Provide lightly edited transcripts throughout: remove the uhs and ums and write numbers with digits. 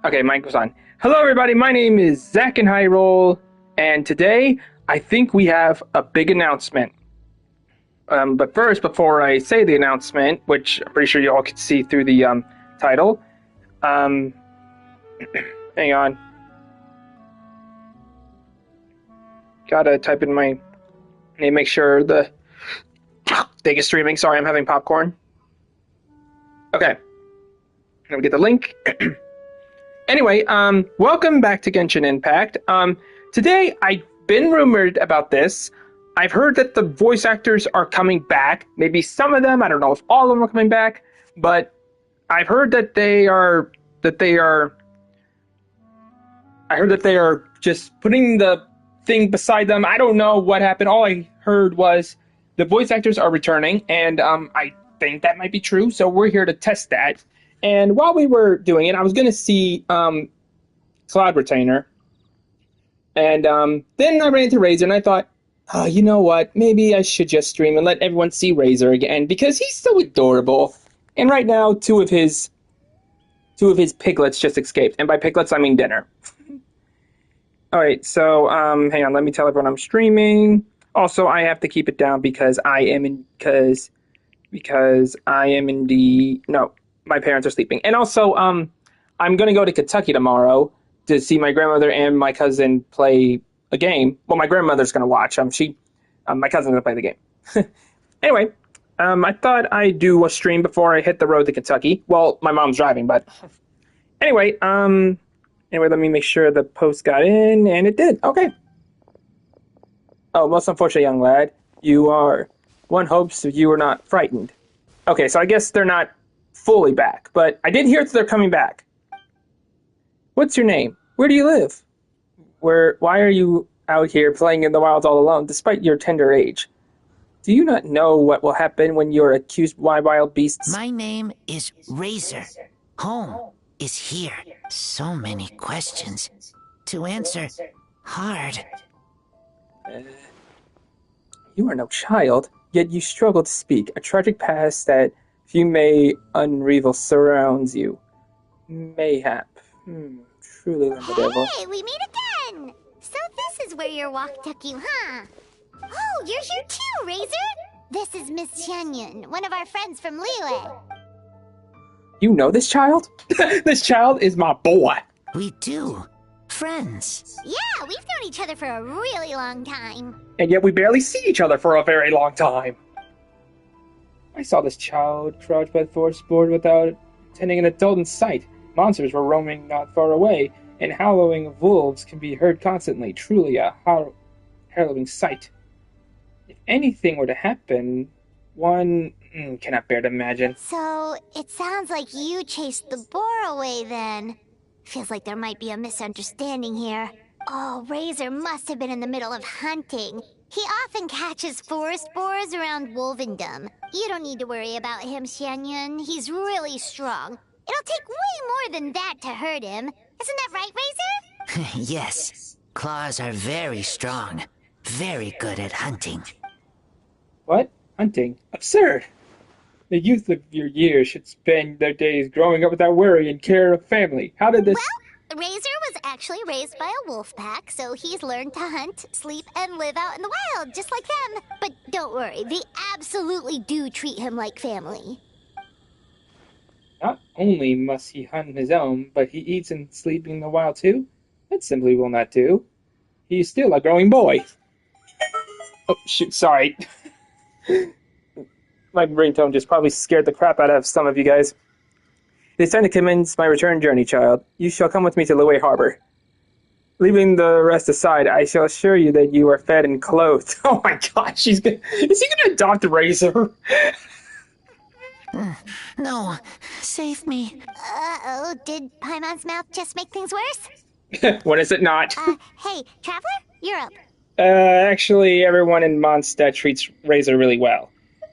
Okay, mic was on. Hello, everybody. My name is Zach and Hyrule, and today I think we have a big announcement. But first, before I say the announcement, which I'm pretty sure you all can see through the title, hang on. Gotta type in my name, make sure the thing is streaming. Sorry, I'm having popcorn. Okay, let me get the link. Anyway, welcome back to Genshin Impact. Today, I've been rumored about this. I've heard that the voice actors are coming back. Maybe some of them. I don't know if all of them are coming back. But I've heard that they are just putting the thing beside them. I don't know what happened. All I heard was the voice actors are returning, and I think that might be true. So we're here to test that. And while we were doing it, I was going to see Cloud Retainer. And then I ran into Razor, and I thought, oh, you know what? Maybe I should just stream and let everyone see Razor again, because he's so adorable. And right now, two of his piglets just escaped. And by piglets, I mean dinner. All right, so hang on. Let me tell everyone I'm streaming. Also, I have to keep it down because I am in the no. My parents are sleeping. And also, I'm going to go to Kentucky tomorrow to see my grandmother and my cousin play a game. Well, my grandmother's going to watch. My cousin's going to play the game. Anyway, I thought I'd do a stream before I hit the road to Kentucky. Well, my mom's driving, but anyway, let me make sure the post got in, and it did. Okay. Oh, most unfortunate young lad, you are. One hopes that you are not frightened. Okay, so I guess they're not fully back, but I did hear that they're coming back. What's your name? Where do you live? Why are you out here playing in the wilds all alone, despite your tender age? Do you not know what will happen when you're accused by wild beasts? My name is Razor. Home is here. So many questions to answer. Hard. You are no child, yet you struggle to speak. A tragic past that few may unravel surrounds you. Mayhap. Truly limited. Hey, we meet again! So this is where your walk took you, huh? Oh, you're here too, Razor! This is Miss Xianyun, one of our friends from Liyue. You know this child? This child is my boy. We do. Friends. Yeah, we've known each other for a really long time. And yet we barely see each other for a very long time. I saw this child crouch by the forest board without attending an adult in sight. Monsters were roaming not far away, and howling of wolves can be heard constantly. Truly a harrowing sight. If anything were to happen, one cannot bear to imagine. So, it sounds like you chased the boar away then. Feels like there might be a misunderstanding here. Oh, Razor must have been in the middle of hunting. He often catches forest boars around Wolvendom. You don't need to worry about him, Xianyun. He's really strong. It'll take way more than that to hurt him. Isn't that right, Razor? Yes. Claws are very strong. Very good at hunting. What? Hunting? Absurd! The youth of your years should spend their days growing up without worry and care of family. How did this... Well, Razor was actually raised by a wolf pack, so he's learned to hunt, sleep, and live out in the wild, just like them. But don't worry, they absolutely do treat him like family. Not only must he hunt on his own, but he eats and sleeps in the wild too? That simply will not do. He is still a growing boy. Oh, shoot, sorry. My ringtone just probably scared the crap out of some of you guys. It is time to commence my return journey, child. You shall come with me to Liyue Harbor. Leaving the rest aside, I shall assure you that you are fed and clothed. Oh my gosh, is he gonna adopt Razor? No, save me. Uh-oh, did Paimon's mouth just make things worse? What is it not? Hey, Traveler, you're up. Actually, everyone in Mondstadt treats Razor really well.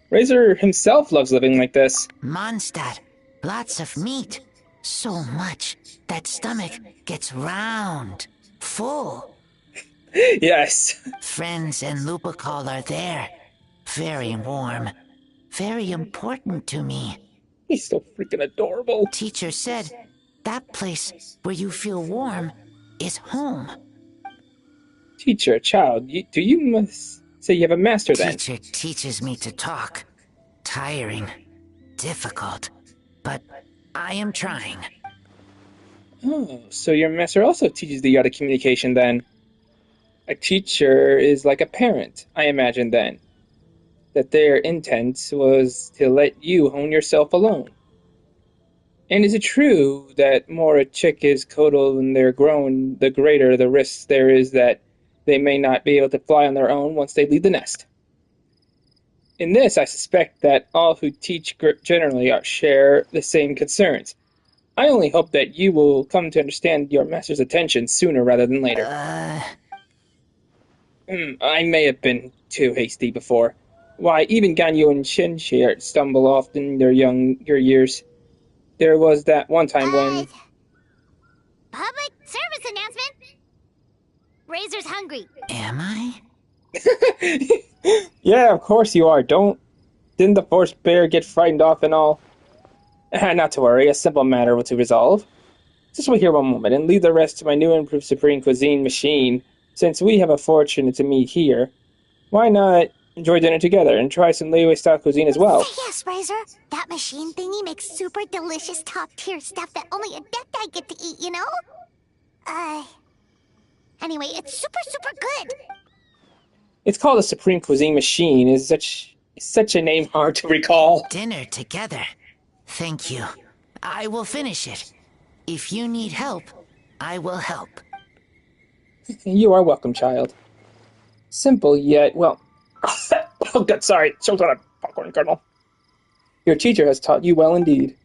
Razor himself loves living like this. Mondstadt. Lots of meat. So much that stomach gets round. Full. Yes. Friends and Lupacol are there. Very warm. Very important to me. He's so freaking adorable. Teacher said that place where you feel warm is home. Teacher, child, do you must say you have a master then? Teacher teaches me to talk. Tiring. Difficult. But I am trying. Oh, so your master also teaches the art of communication then. A teacher is like a parent, I imagine then. That their intent was to let you hone yourself alone. And is it true that more a chick is coddled when they're grown, the greater the risk there is that they may not be able to fly on their own once they leave the nest? In this, I suspect that all who teach generally share the same concerns. I only hope that you will come to understand your master's attention sooner rather than later. I may have been too hasty before. Why, even Ganyu and Shinshir stumble off in their younger years. There was that one time when... Public service announcement! Razor's hungry. Am I? Yeah, of course you are. Didn't the forest bear get frightened off and all? Not to worry, a simple matter to resolve. Just wait here one moment and leave the rest to my new improved Supreme Cuisine machine. Since we have a fortune to meet here, why not enjoy dinner together and try some layaway style cuisine as well? Yes, Razor. That machine thingy makes super delicious top-tier stuff that only Adepti get to eat, you know? Anyway, it's super, super good. It's called a Supreme Cuisine machine. Is such a name hard to recall? Dinner together. Thank you. I will finish it. If you need help, I will help. You are welcome, child. Simple yet, well... oh god, sorry. Choked on a popcorn kernel. Your teacher has taught you well indeed.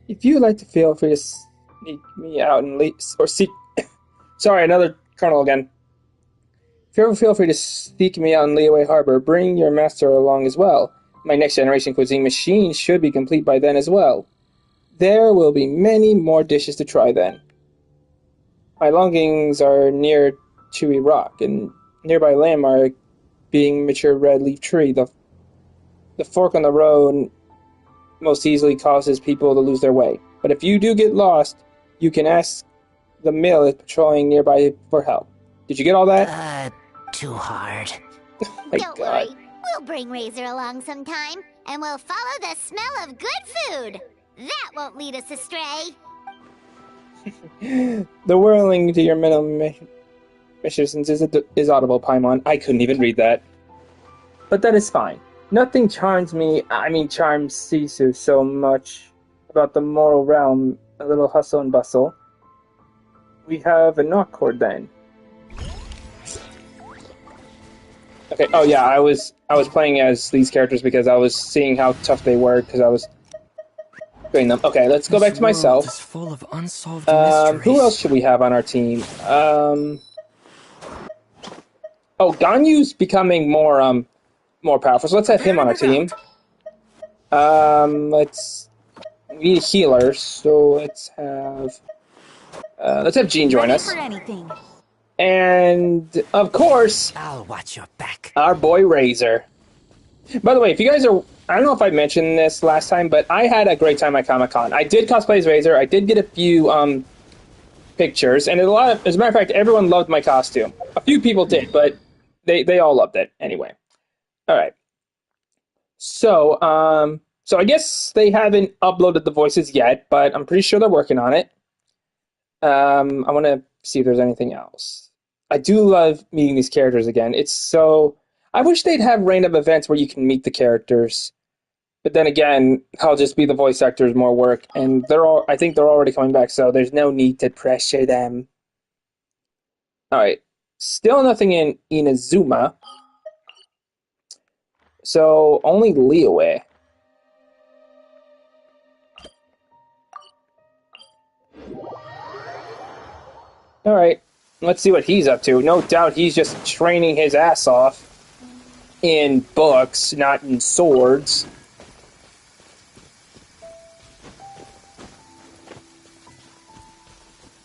If you would like to feel free to sneak me out and leave... or seek... sorry, another kernel again. If you ever feel free to sneak me out in Leeway Harbor, bring your master along as well. My next generation cuisine machine should be complete by then as well. There will be many more dishes to try then. My longings are near Chewy Rock, and nearby landmark being mature red leaf tree. The fork on the road most easily causes people to lose their way. But if you do get lost, you can ask the mill patrolling nearby for help. Did you get all that? Too hard. Oh my Don't God. worry. We'll bring Razor along sometime, and we'll follow the smell of good food. That won't lead us astray. The whirling to your mental missions is audible, Paimon. I couldn't even read that. But that is fine. Nothing charms Sisu so much about the moral realm, a little hustle and bustle. We have a knock chord then. Okay, oh yeah, I was playing as these characters because I was seeing how tough they were because I was doing them. Okay, let's go back to myself. This world is full of unsolved mysteries. Who else should we have on our team? Oh, Ganyu's becoming more powerful, so let's have him on our team. We need a healer, so let's have Jean join us. For anything. And, of course, I'll watch your back. our boy Razor. By the way, if you guys are... I don't know if I mentioned this last time, but I had a great time at Comic-Con. I did cosplay as Razor. I did get a few pictures, and as a matter of fact, everyone loved my costume. A few people did, but they all loved it anyway. All right. So I guess they haven't uploaded the voices yet, but I'm pretty sure they're working on it. I want to see if there's anything else. I do love meeting these characters again. It's so... I wish they'd have random events where you can meet the characters. But then again, I'll just be the voice actors more work. And I think they're already coming back, so there's no need to pressure them. Alright. Still nothing in Inazuma. So, only Liyue. Alright. Let's see what he's up to. No doubt he's just training his ass off in books, not in swords.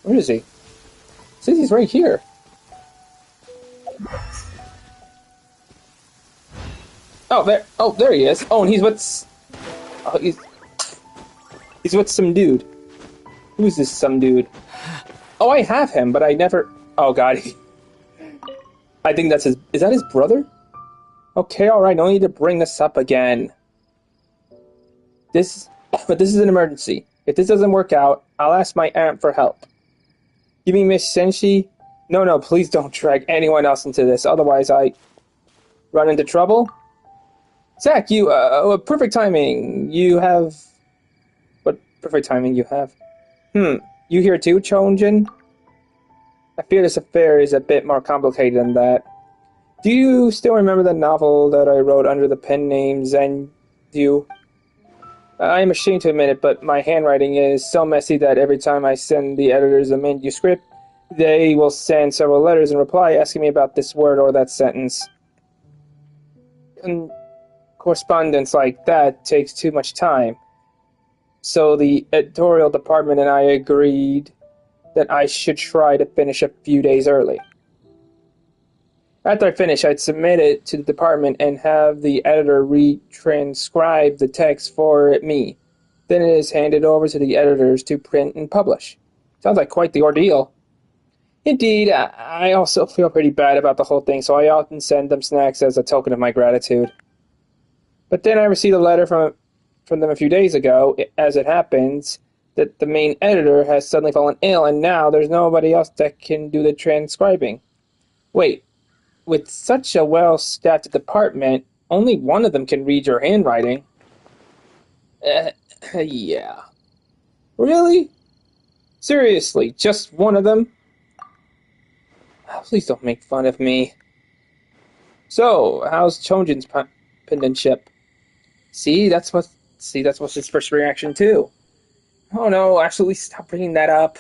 Where is he? Says he's right here. Oh, there he is. Oh, and he's with some dude. Who's this some dude? Oh, I have him, but I never... Oh, God. I think that's his... Is that his brother? Okay, alright, no need to bring this up again. But this is an emergency. If this doesn't work out, I'll ask my aunt for help. You mean Miss Senshi? No, please don't drag anyone else into this, otherwise I run into trouble. Zach, perfect timing. You have... What perfect timing you have? You here too, Chonjin? I fear this affair is a bit more complicated than that. Do you still remember the novel that I wrote under the pen name Zendu? I am ashamed to admit it, but my handwriting is so messy that every time I send the editors a manuscript, they will send several letters in reply asking me about this word or that sentence. And correspondence like that takes too much time. So the editorial department and I agreed that I should try to finish a few days early. After I finish, I'd submit it to the department and have the editor retranscribe the text for me. Then it is handed over to the editors to print and publish. Sounds like quite the ordeal. Indeed, I also feel pretty bad about the whole thing, so I often send them snacks as a token of my gratitude. But then I received a letter from them a few days ago, as it happens, that the main editor has suddenly fallen ill, and now there's nobody else that can do the transcribing. Wait. With such a well-staffed department, only one of them can read your handwriting. Yeah. Really? Seriously, just one of them? Oh, please don't make fun of me. So, how's Chonjin's penmanship? That's what's his first reaction too. Oh no, absolutely stop bringing that up.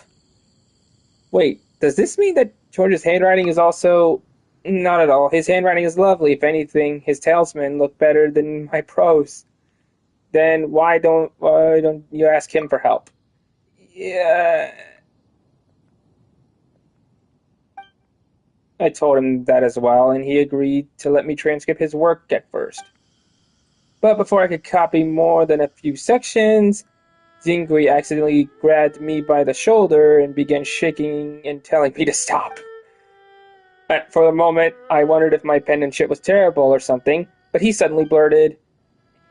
Wait, does this mean that Chonjin's handwriting is also... Not at all. His handwriting is lovely. If anything, his talisman look better than my prose. Then why don't you ask him for help? Yeah. I told him that as well, and he agreed to let me transcribe his work at first. But before I could copy more than a few sections, Zingui accidentally grabbed me by the shoulder and began shaking and telling me to stop. For the moment, I wondered if my penmanship was terrible or something, but he suddenly blurted,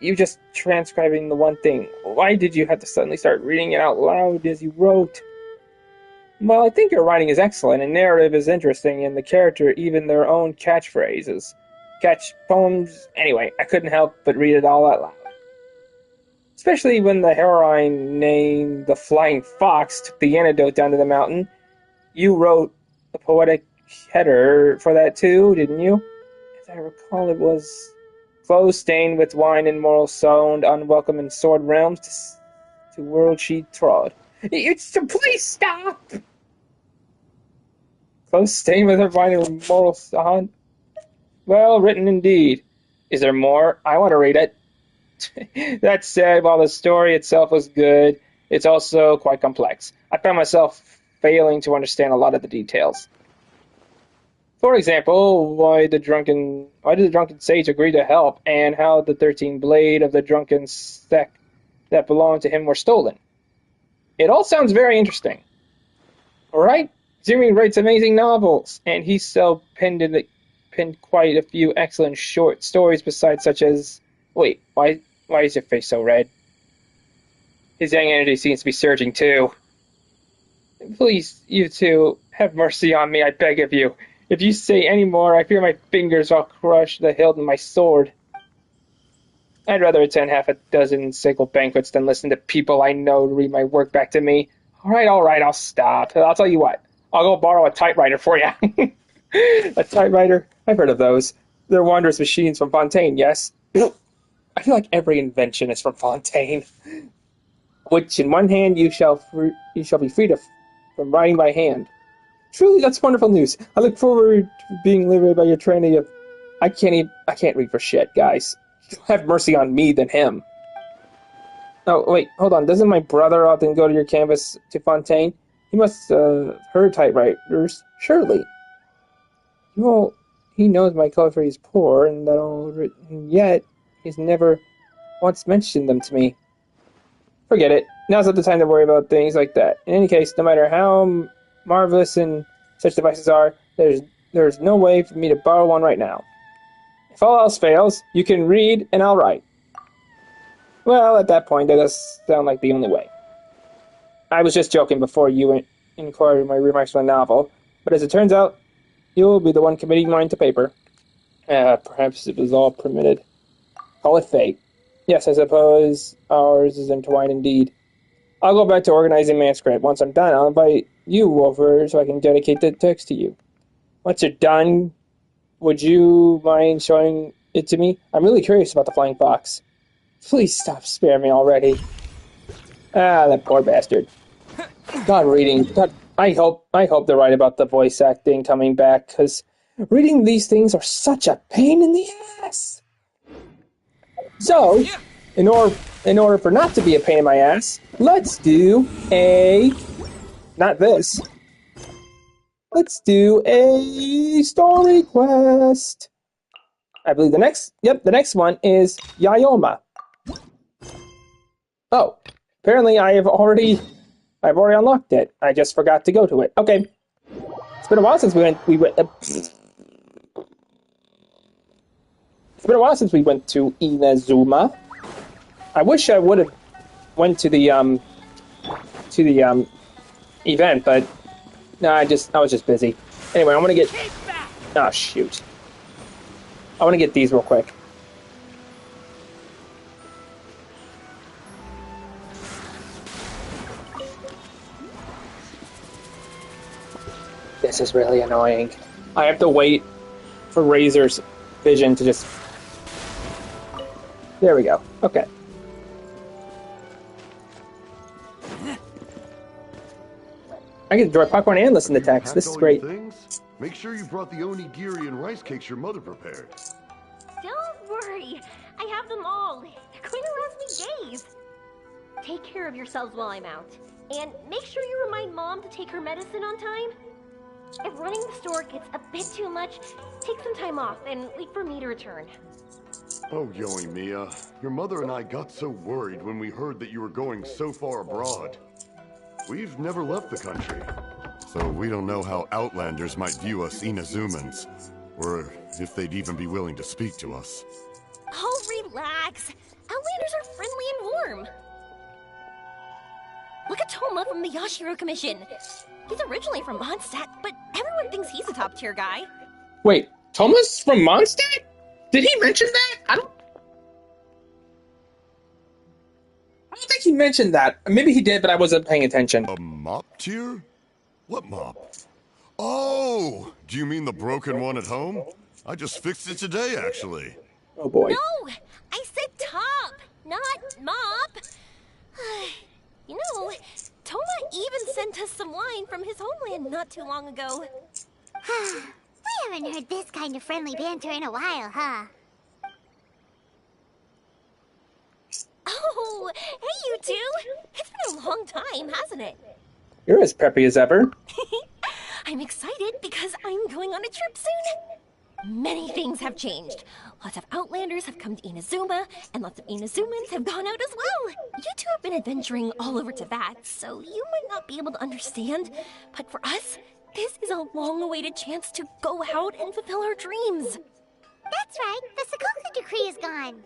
"You just transcribing the one thing. Why did you have to suddenly start reading it out loud as you wrote?" Well, I think your writing is excellent, and narrative is interesting, and the character even their own catchphrases. Catch poems... Anyway, I couldn't help but read it all out loud. Especially when the heroine named the Flying Fox took the antidote down to the mountain. You wrote a poetic header for that too, didn't you? As I recall, it was clothes stained with wine and moral sown, unwelcome in sword realms to world she trod. Please stop! Clothes stained with her wine and moral sown? Well written indeed. Is there more? I want to read it. That said, while the story itself was good, it's also quite complex. I found myself failing to understand a lot of the details. For example, why did the drunken sage agree to help, and how the 13 blade of the drunken sect that belonged to him were stolen? It all sounds very interesting. Alright, Jimmy writes amazing novels, and he's so penned quite a few excellent short stories besides such as... Wait, why is your face so red? His yang energy seems to be surging too. Please, you two, have mercy on me, I beg of you. If you say any more, I fear my fingers will crush the hilt of my sword. I'd rather attend half a dozen sacred banquets than listen to people I know read my work back to me. Alright, I'll stop. I'll tell you what. I'll go borrow a typewriter for you. A typewriter? I've heard of those. They're wondrous machines from Fontaine, yes? I feel like every invention is from Fontaine. Which, in one hand, you shall be freed from writing by hand. Truly, that's wonderful news. I look forward to being liberated by your training of... I can't read for shit, guys. Have mercy on me than him. Oh, wait, hold on. Doesn't my brother often go to your campus to Fontaine? He must have heard typewriters, surely. Well, he knows my calligraphy is poor, and that all written, yet he's never once mentioned them to me. Forget it. Now's not the time to worry about things like that. In any case, no matter how marvelous and such devices are, there's no way for me to borrow one right now. If all else fails, you can read and I'll write. Well, at that point, that does sound like the only way. I was just joking before you inquired my remarks on the novel, but as it turns out, you'll be the one committing mine to paper. Perhaps it was all permitted. Call it fate. Yes, I suppose ours is entwined indeed. I'll go back to organizing manuscript. Once I'm done, I'll invite you over so I can dedicate the text to you. Once you're done, would you mind showing it to me? I'm really curious about the flying fox. Please stop sparing me already. Ah, that poor bastard. God, reading. God, I hope they're right about the voice acting coming back, because reading these things are such a pain in the ass. So, in order for not to be a pain in my ass, let's do a... not this. Let's do a story quest. I believe the next one is Yayoma. Oh, apparently I've already unlocked it. I just forgot to go to it. Okay. It's been a while since It's been a while since we went to Inazuma. I wish I would have went to the event, but no, I was just busy. Anyway, I want to get... oh, shoot. I want to get these real quick. This is really annoying. I have to wait for Razor's vision to just... there we go. Okay. I can enjoy popcorn and listen to text. This is great. Make sure you brought the onigiri and rice cakes your mother prepared. Don't worry. I have them all. They're going to last me days. Take care of yourselves while I'm out. And make sure you remind Mom to take her medicine on time. If running the store gets a bit too much, take some time off and wait for me to return. Oh, Yoimiya, your mother and I got so worried when we heard that you were going so far abroad. We've never left the country, so we don't know how Outlanders might view us Inazumans, or if they'd even be willing to speak to us. Oh, relax. Outlanders are friendly and warm. Look at Toma from the Yashiro Commission. He's originally from Mondstadt, but everyone thinks he's a top-tier guy. Wait, Toma's from Mondstadt? Did he mention that? I don't think he mentioned that. Maybe he did, but I wasn't paying attention. A mop tier? What mop? Oh! Do you mean the broken one at home? I just fixed it today, actually. Oh boy. No! I said top, not mop. You know, Toma even sent us some wine from his homeland not too long ago. We haven't heard this kind of friendly banter in a while, huh? Oh, hey you two! It's been a long time, hasn't it? You're as peppy as ever. I'm excited because I'm going on a trip soon. Many things have changed. Lots of Outlanders have come to Inazuma, and lots of Inazumans have gone out as well. You two have been adventuring all over Teyvat, so you might not be able to understand. But for us, this is a long-awaited chance to go out and fulfill our dreams. That's right. The Sakoku decree is gone.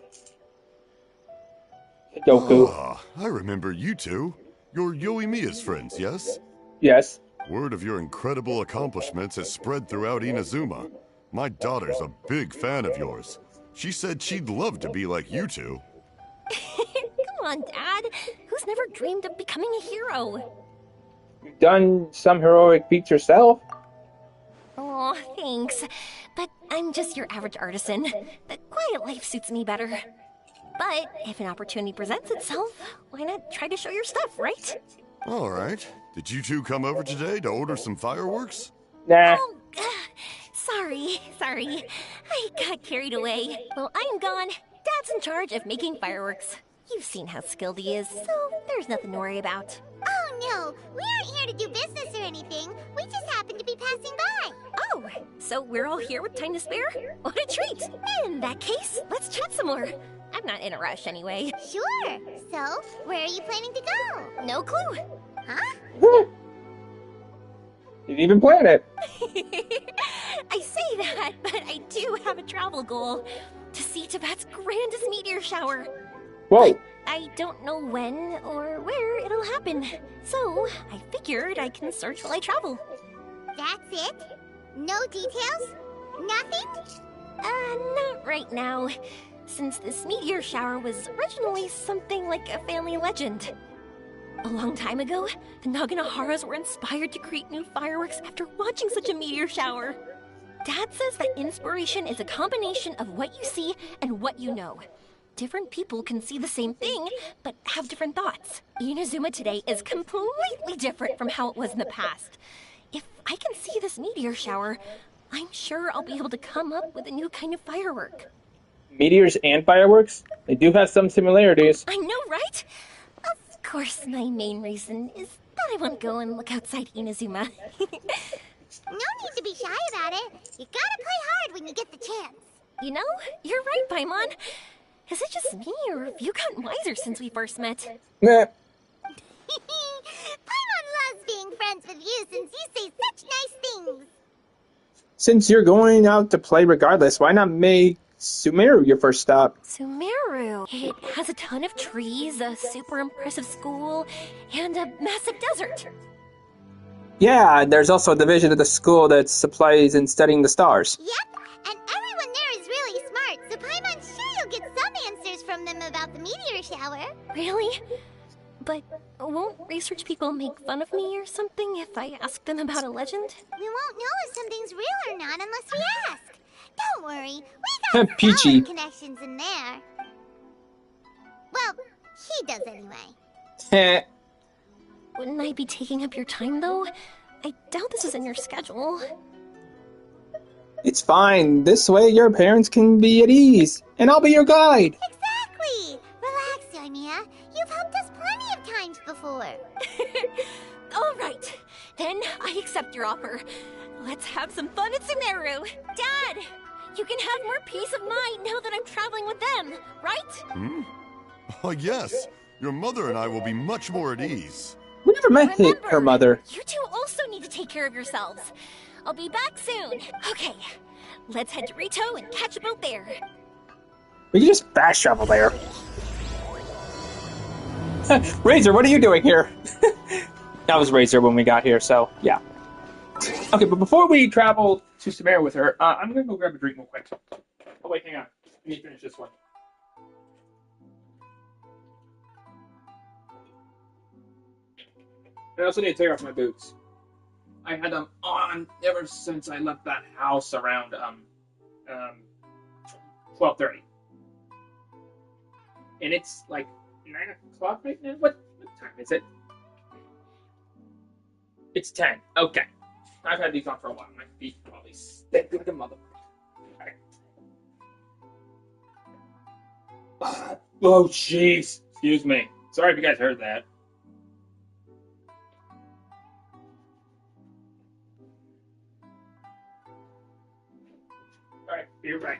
Goku. Ah, I remember you two. You're Yoimiya's friends, yes? Yes. Word of your incredible accomplishments has spread throughout Inazuma. My daughter's a big fan of yours. She said she'd love to be like you two. Come on, Dad. Who's never dreamed of becoming a hero? You've done some heroic feats yourself. Oh, thanks. But I'm just your average artisan. The quiet life suits me better. But if an opportunity presents itself, why not try to show your stuff, right? All right. Did you two come over today to order some fireworks? Nah. Oh, sorry. I got carried away. Well, I'm gone. Dad's in charge of making fireworks. You've seen how skilled he is, so there's nothing to worry about. Oh no, we aren't here to do business or anything. We just happen to be passing by. Oh, so we're all here with time to spare? What a treat! In that case, let's chat some more. I'm not in a rush anyway. Sure. So, where are you planning to go? No clue. Huh? Didn't even plan it. I say that, but I do have a travel goal. To see Tibet's grandest meteor shower. Whoa. I don't know when or where it'll happen. So, I figured I can search while I travel. That's it? No details? Nothing? Not right now. Since this meteor shower was originally something like a family legend. A long time ago, the Naganaharas were inspired to create new fireworks after watching such a meteor shower. Dad says that inspiration is a combination of what you see and what you know. Different people can see the same thing, but have different thoughts. Inazuma today is completely different from how it was in the past. If I can see this meteor shower, I'm sure I'll be able to come up with a new kind of firework. Meteors and fireworks? They do have some similarities. I know, right? Of course, my main reason is that I want to go and look outside Inazuma. No need to be shy about it. You gotta play hard when you get the chance. You know, you're right, Paimon. Is it just me, or have you gotten wiser since we first met? Meh. Paimon loves being friends with you since you say such nice things. Since you're going out to play regardless, why not make Sumeru your first stop? Sumeru. It has a ton of trees, a super impressive school, and a massive desert. Yeah, there's also a division of the school that supplies in studying the stars. Yep, and everyone there is really smart, so Paimon's sure you'll get some answers from them about the meteor shower. Really? But won't research people make fun of me or something if I ask them about a legend? We won't know if something's real or not unless we ask. Don't worry, we got Peachy. solid connections in there. Well, he does anyway. Heh. Wouldn't I be taking up your time, though? I doubt this is in your schedule. It's fine. This way your parents can be at ease, and I'll be your guide. Exactly! Relax, Yoimiya. You've helped us plenty of times before. All right, then I accept your offer. Let's have some fun at Sumeru. Dad, you can have more peace of mind now that I'm traveling with them, right? Oh, yes. Your mother and I will be much more at ease. We never met her mother. You two also need to take care of yourselves. I'll be back soon. Okay, let's head to Rito and catch a boat there. We can just fast travel there. Razor, what are you doing here? That was Razor when we got here, so yeah. Okay, but before we travel to Sumeru with her, I'm gonna go grab a drink real quick. Oh wait, hang on. Let me finish this one. I also need to take off my boots. I had them on ever since I left that house around 12:30, and it's like 9 o'clock right now. What time is it? It's 10. Okay, I've had these on for a while. My feet probably stink like a mother. Okay. Oh jeez. Excuse me. Sorry if you guys heard that. Alright, be right.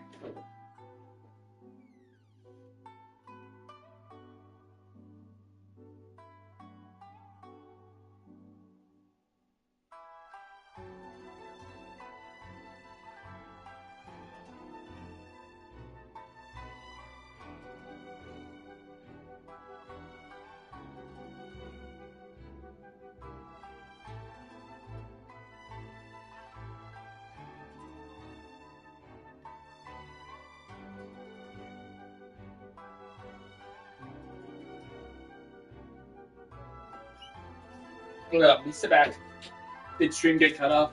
Please sit back. Did stream get cut off?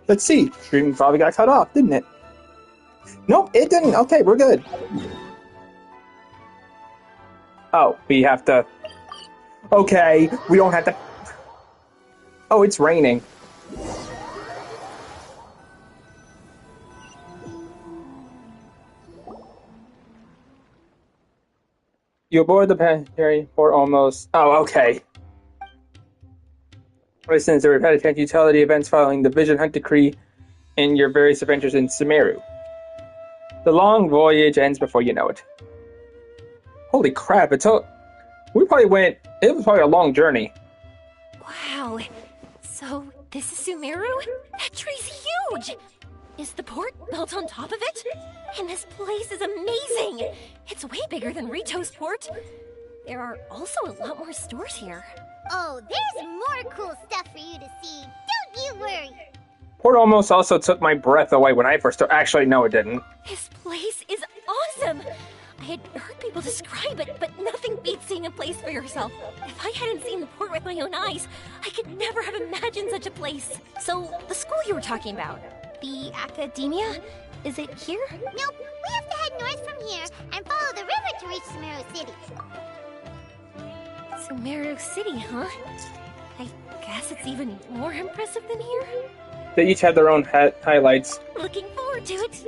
Let's see. Stream probably got cut off, didn't it? Nope, it didn't. Okay, we're good. Oh, we have to... Okay, we don't have to... Oh, it's raining. You aboard the planetary port almost... Oh, okay. Since the repetitive utility events following the Vision Hunt Decree in your various adventures in Sumeru. The long voyage ends before you know it. Holy crap, it was probably a long journey. Wow. So, this is Sumeru? That tree's huge! Is the port built on top of it? And this place is amazing! It's way bigger than Rito's port. There are also a lot more stores here. Oh, there's more cool stuff for you to see. Don't you worry. Port almost also took my breath away when I first started. Actually, no, it didn't. This place is awesome! I had heard people describe it, but nothing beats seeing a place for yourself. If I hadn't seen the port with my own eyes, I could never have imagined such a place. So, the school you were talking about, the academia, is it here? Nope, we have to head north from here and follow the river to reach Sumeru City. Sumeru City, huh? I guess it's even more impressive than here. They each had their own highlights. Looking forward to it.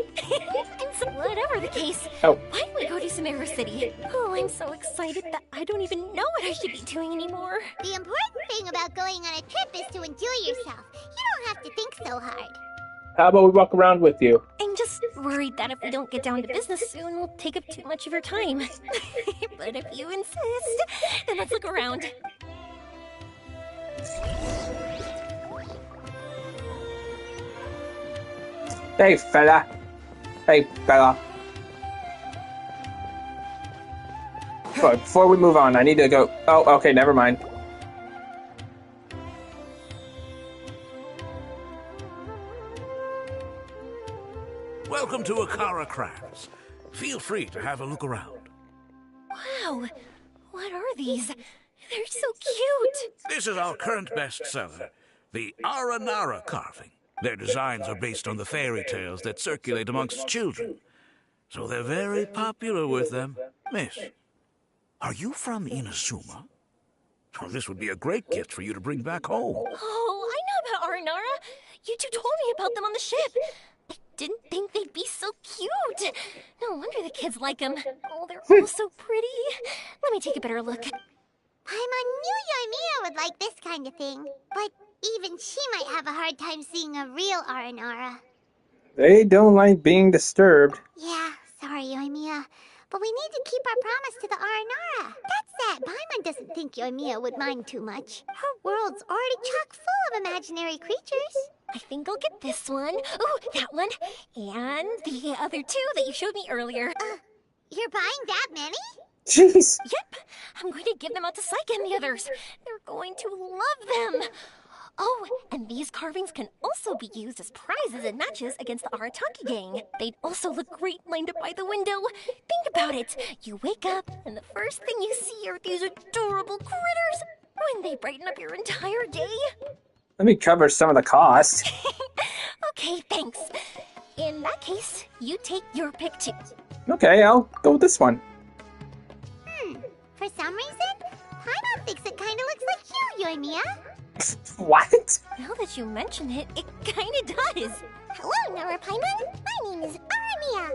And so, whatever the case, Oh. why don't we go to Sumeru City? Oh, I'm so excited that I don't even know what I should be doing anymore. The important thing about going on a trip is to enjoy yourself. You don't have to think so hard. How about we walk around with you? I'm just worried that if we don't get down to business soon, we'll take up too much of your time. But if you insist, then let's look around. Hey, fella. Hey, fella. But before we move on, I need to go... Oh, okay, never mind. Welcome to Akara Crafts. Feel free to have a look around. Wow, what are these? They're so cute. This is our current bestseller, the Aranara carving. Their designs are based on the fairy tales that circulate amongst children, so they're very popular with them. Miss, are you from Inazuma? Oh, this would be a great gift for you to bring back home. Oh, I know about Aranara. You two told me about them on the ship. I didn't think they'd be so cute. No wonder the kids like them. Oh, they're all so pretty. Let me take a better look. Paimon knew Yoimiya would like this kind of thing, but even she might have a hard time seeing a real Aranara. They don't like being disturbed. Yeah, sorry, Yoimiya, but we need to keep our promise to the Aranara. That's that. Paimon doesn't think Yoimiya would mind too much. Her world's already chock full of imaginary creatures. I think I'll get this one. Ooh, that one. And the other two that you showed me earlier. You're buying that many? Jeez. Yep, I'm going to give them out to Saika and the others. They're going to love them. Oh, and these carvings can also be used as prizes in matches against the Arataki gang. They'd also look great lined up by the window. Think about it. You wake up, and the first thing you see are these adorable critters. When they brighten up your entire day. Let me cover some of the cost. Okay, thanks. In that case, you take your pick too. Okay, I'll go with this one. For some reason, Paimon thinks it kind of looks like you, Yoimiya. What? Now that you mention it, it kinda does. Hello, Nara Paimon. My name is Aramiya.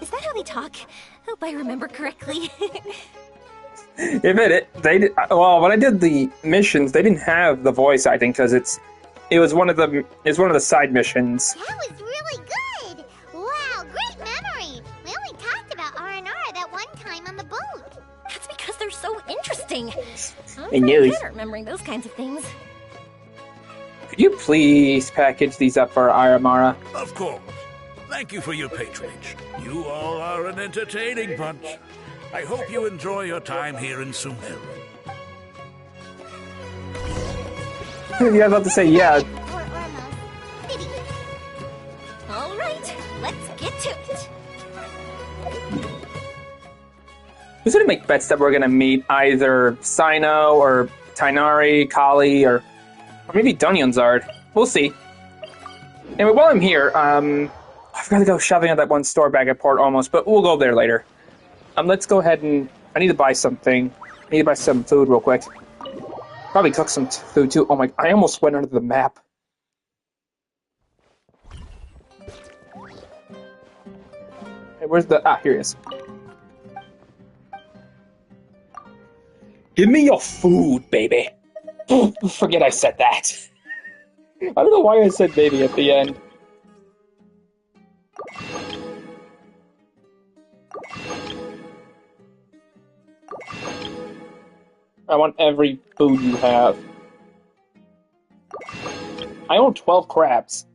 Is that how they talk? Hope I remember correctly. Well, when I did the missions, they didn't have the voice acting because it was one of the side missions. That was really good. Wow, great memory. We only talked about Aranara that one time on the boat. That's because they're so interesting. I'm I pretty knew good it. at remembering those kinds of things. Could you please package these up for Aramara? Of course. Thank you for your patronage. You all are an entertaining bunch. I hope you enjoy your time here in Sumeru. Yeah, I was about to say, yeah. Or almost. City. All right, let's get to it. Who's gonna make bets that we're gonna meet either Sino or Tainari, Kali, or maybe Dunyanzard? We'll see. Anyway, while I'm here, I forgot to go shopping at that one store back at Port almost, but we'll go there later. Let's go ahead and... I need to buy something. I need to buy some food real quick. Probably cook some food too. Oh my... I almost went under the map. Hey, where's the... Ah, here he is. Give me your food, baby. Forget I said that. I don't know why I said maybe at the end. I want every food you have. I own 12 crabs.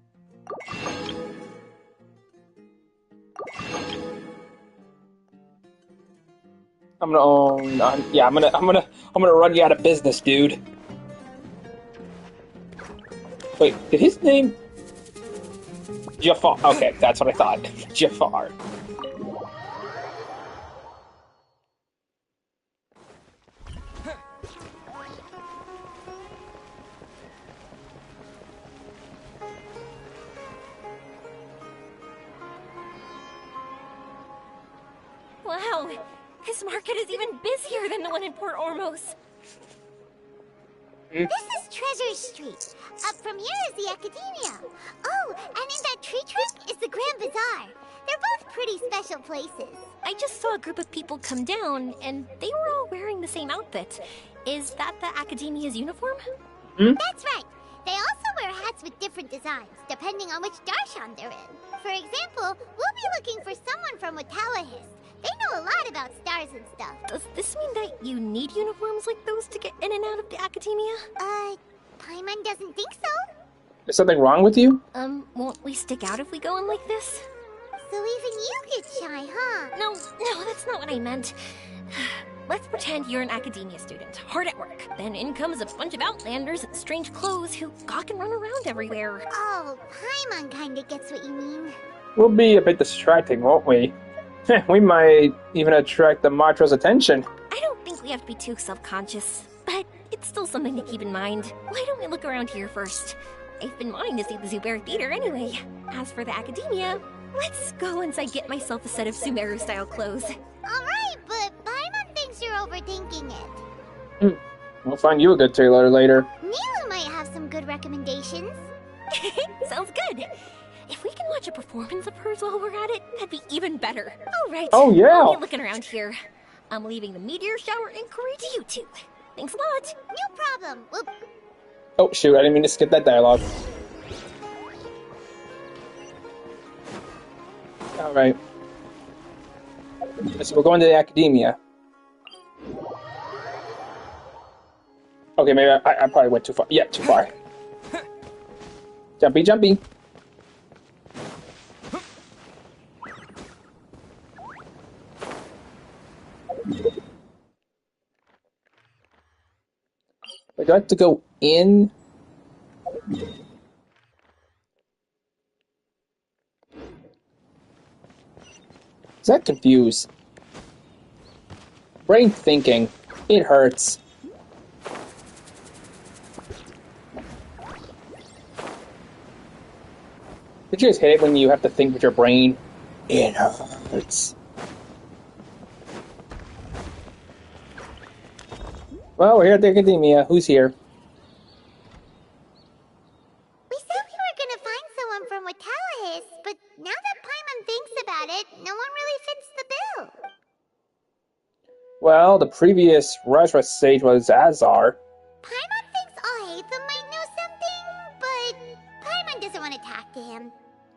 I'm gonna own. Yeah, I'm gonna run you out of business, dude. Wait, did his name? Jafar. Okay, that's what I thought. Jafar. Wow, this market is even busier than the one in Port Ormos. This is Treasure Street. Up from here is the Academia. Oh, and in that tree trunk is the Grand Bazaar. They're both pretty special places. I just saw a group of people come down, and they were all wearing the same outfit. Is that the Academia's uniform? That's right. They also wear hats with different designs, depending on which darshan they're in. For example, we'll be looking for someone from Watawahist. They know a lot about stars and stuff. Does this mean that you need uniforms like those to get in and out of the Academia? Paimon doesn't think so. Is something wrong with you? Won't we stick out if we go in like this? So even you get shy, huh? No, that's not what I meant. Let's pretend you're an Academia student, hard at work. Then in comes a bunch of Outlanders in strange clothes who gawk and run around everywhere. Oh, Paimon kinda gets what you mean. We'll be a bit distracting, won't we? We might even attract the Matra's attention. I don't think we have to be too self-conscious, but it's still something to keep in mind. Why don't we look around here first? I've been wanting to see the Zuber Theater anyway. As for the Academia, let's go once I get myself a set of Sumeru-style clothes. Alright, but Paimon thinks you're overthinking it. We'll find you a good tailor later. Nilu might have some good recommendations. Sounds good. If we can watch a performance of hers while we're at it, that'd be even better. All right. Oh, yeah. I'll be looking around here. I'm leaving the meteor shower inquiry to you two. Thanks a lot. No problem. We'll... Oh, shoot, I didn't mean to skip that dialogue. Alright. So we're going to the Academia. Okay, maybe I probably went too far. Yeah, too far. Jumpy, jumpy. Wait, do I have to go in? Is that confused? Brain thinking. It hurts. Did you guys hate it when you have to think with your brain? It hurts. Well, we're here at the Academia. Who's here? We said we were gonna find someone from Watawahist, but now that Paimon thinks about it, no one really fits the bill. Well, the previous Rajra sage was Azar. Paimon thinks Alhaitham might know something, but Paimon doesn't want to talk to him.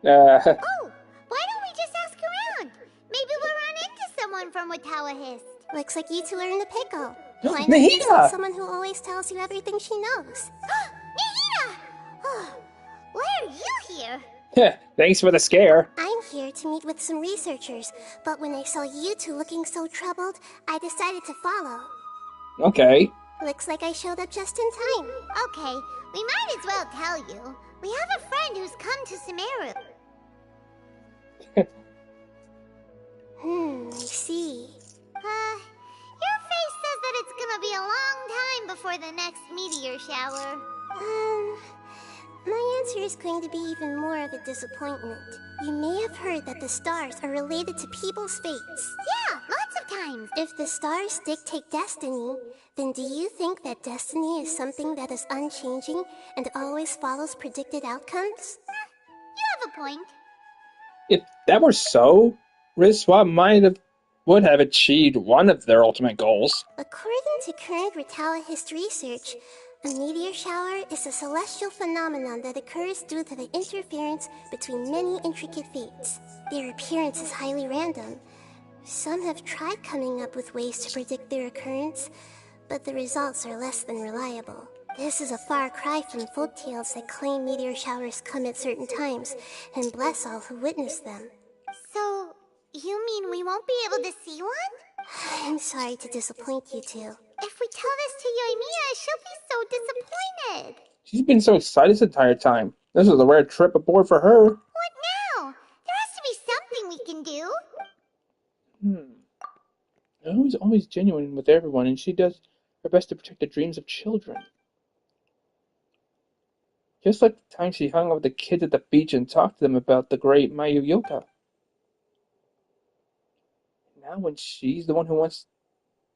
Oh, why don't we just ask around? Maybe we'll run into someone from Watawahist. Looks like you two are in the pickle. Why not Nahida! visit someone who always tells you everything she knows? Nahida! Oh, why are you here? Thanks for the scare. I'm here to meet with some researchers, but when I saw you two looking so troubled, I decided to follow. Okay. Looks like I showed up just in time. Okay, we might as well tell you. We have a friend who's come to Sumeru. I see. Your face says that it's gonna be a long time before the next meteor shower. My answer is going to be even more of a disappointment. You may have heard that the stars are related to people's fates. Yeah, lots of times. If the stars dictate destiny, then do you think that destiny is something that is unchanging and always follows predicted outcomes? You have a point. If that were so, Rizwa would have achieved one of their ultimate goals. According to current Watawahist research, A meteor shower is a celestial phenomenon that occurs due to the interference between many intricate fates. Their appearance is highly random. Some have tried coming up with ways to predict their occurrence, but the results are less than reliable. This is a far cry from folktales that claim meteor showers come at certain times and bless all who witness them. So, you mean we won't be able to see one? I'm sorry to disappoint you two. If we tell this to Yoimiya, she'll be so disappointed. She's been so excited this entire time. This is a rare trip aboard for her. What now? There has to be something we can do. Naomi's always genuine with everyone, and she does her best to protect the dreams of children. Just like the time she hung out with the kids at the beach and talked to them about the great Mayu Yoka. Now when she's the one who wants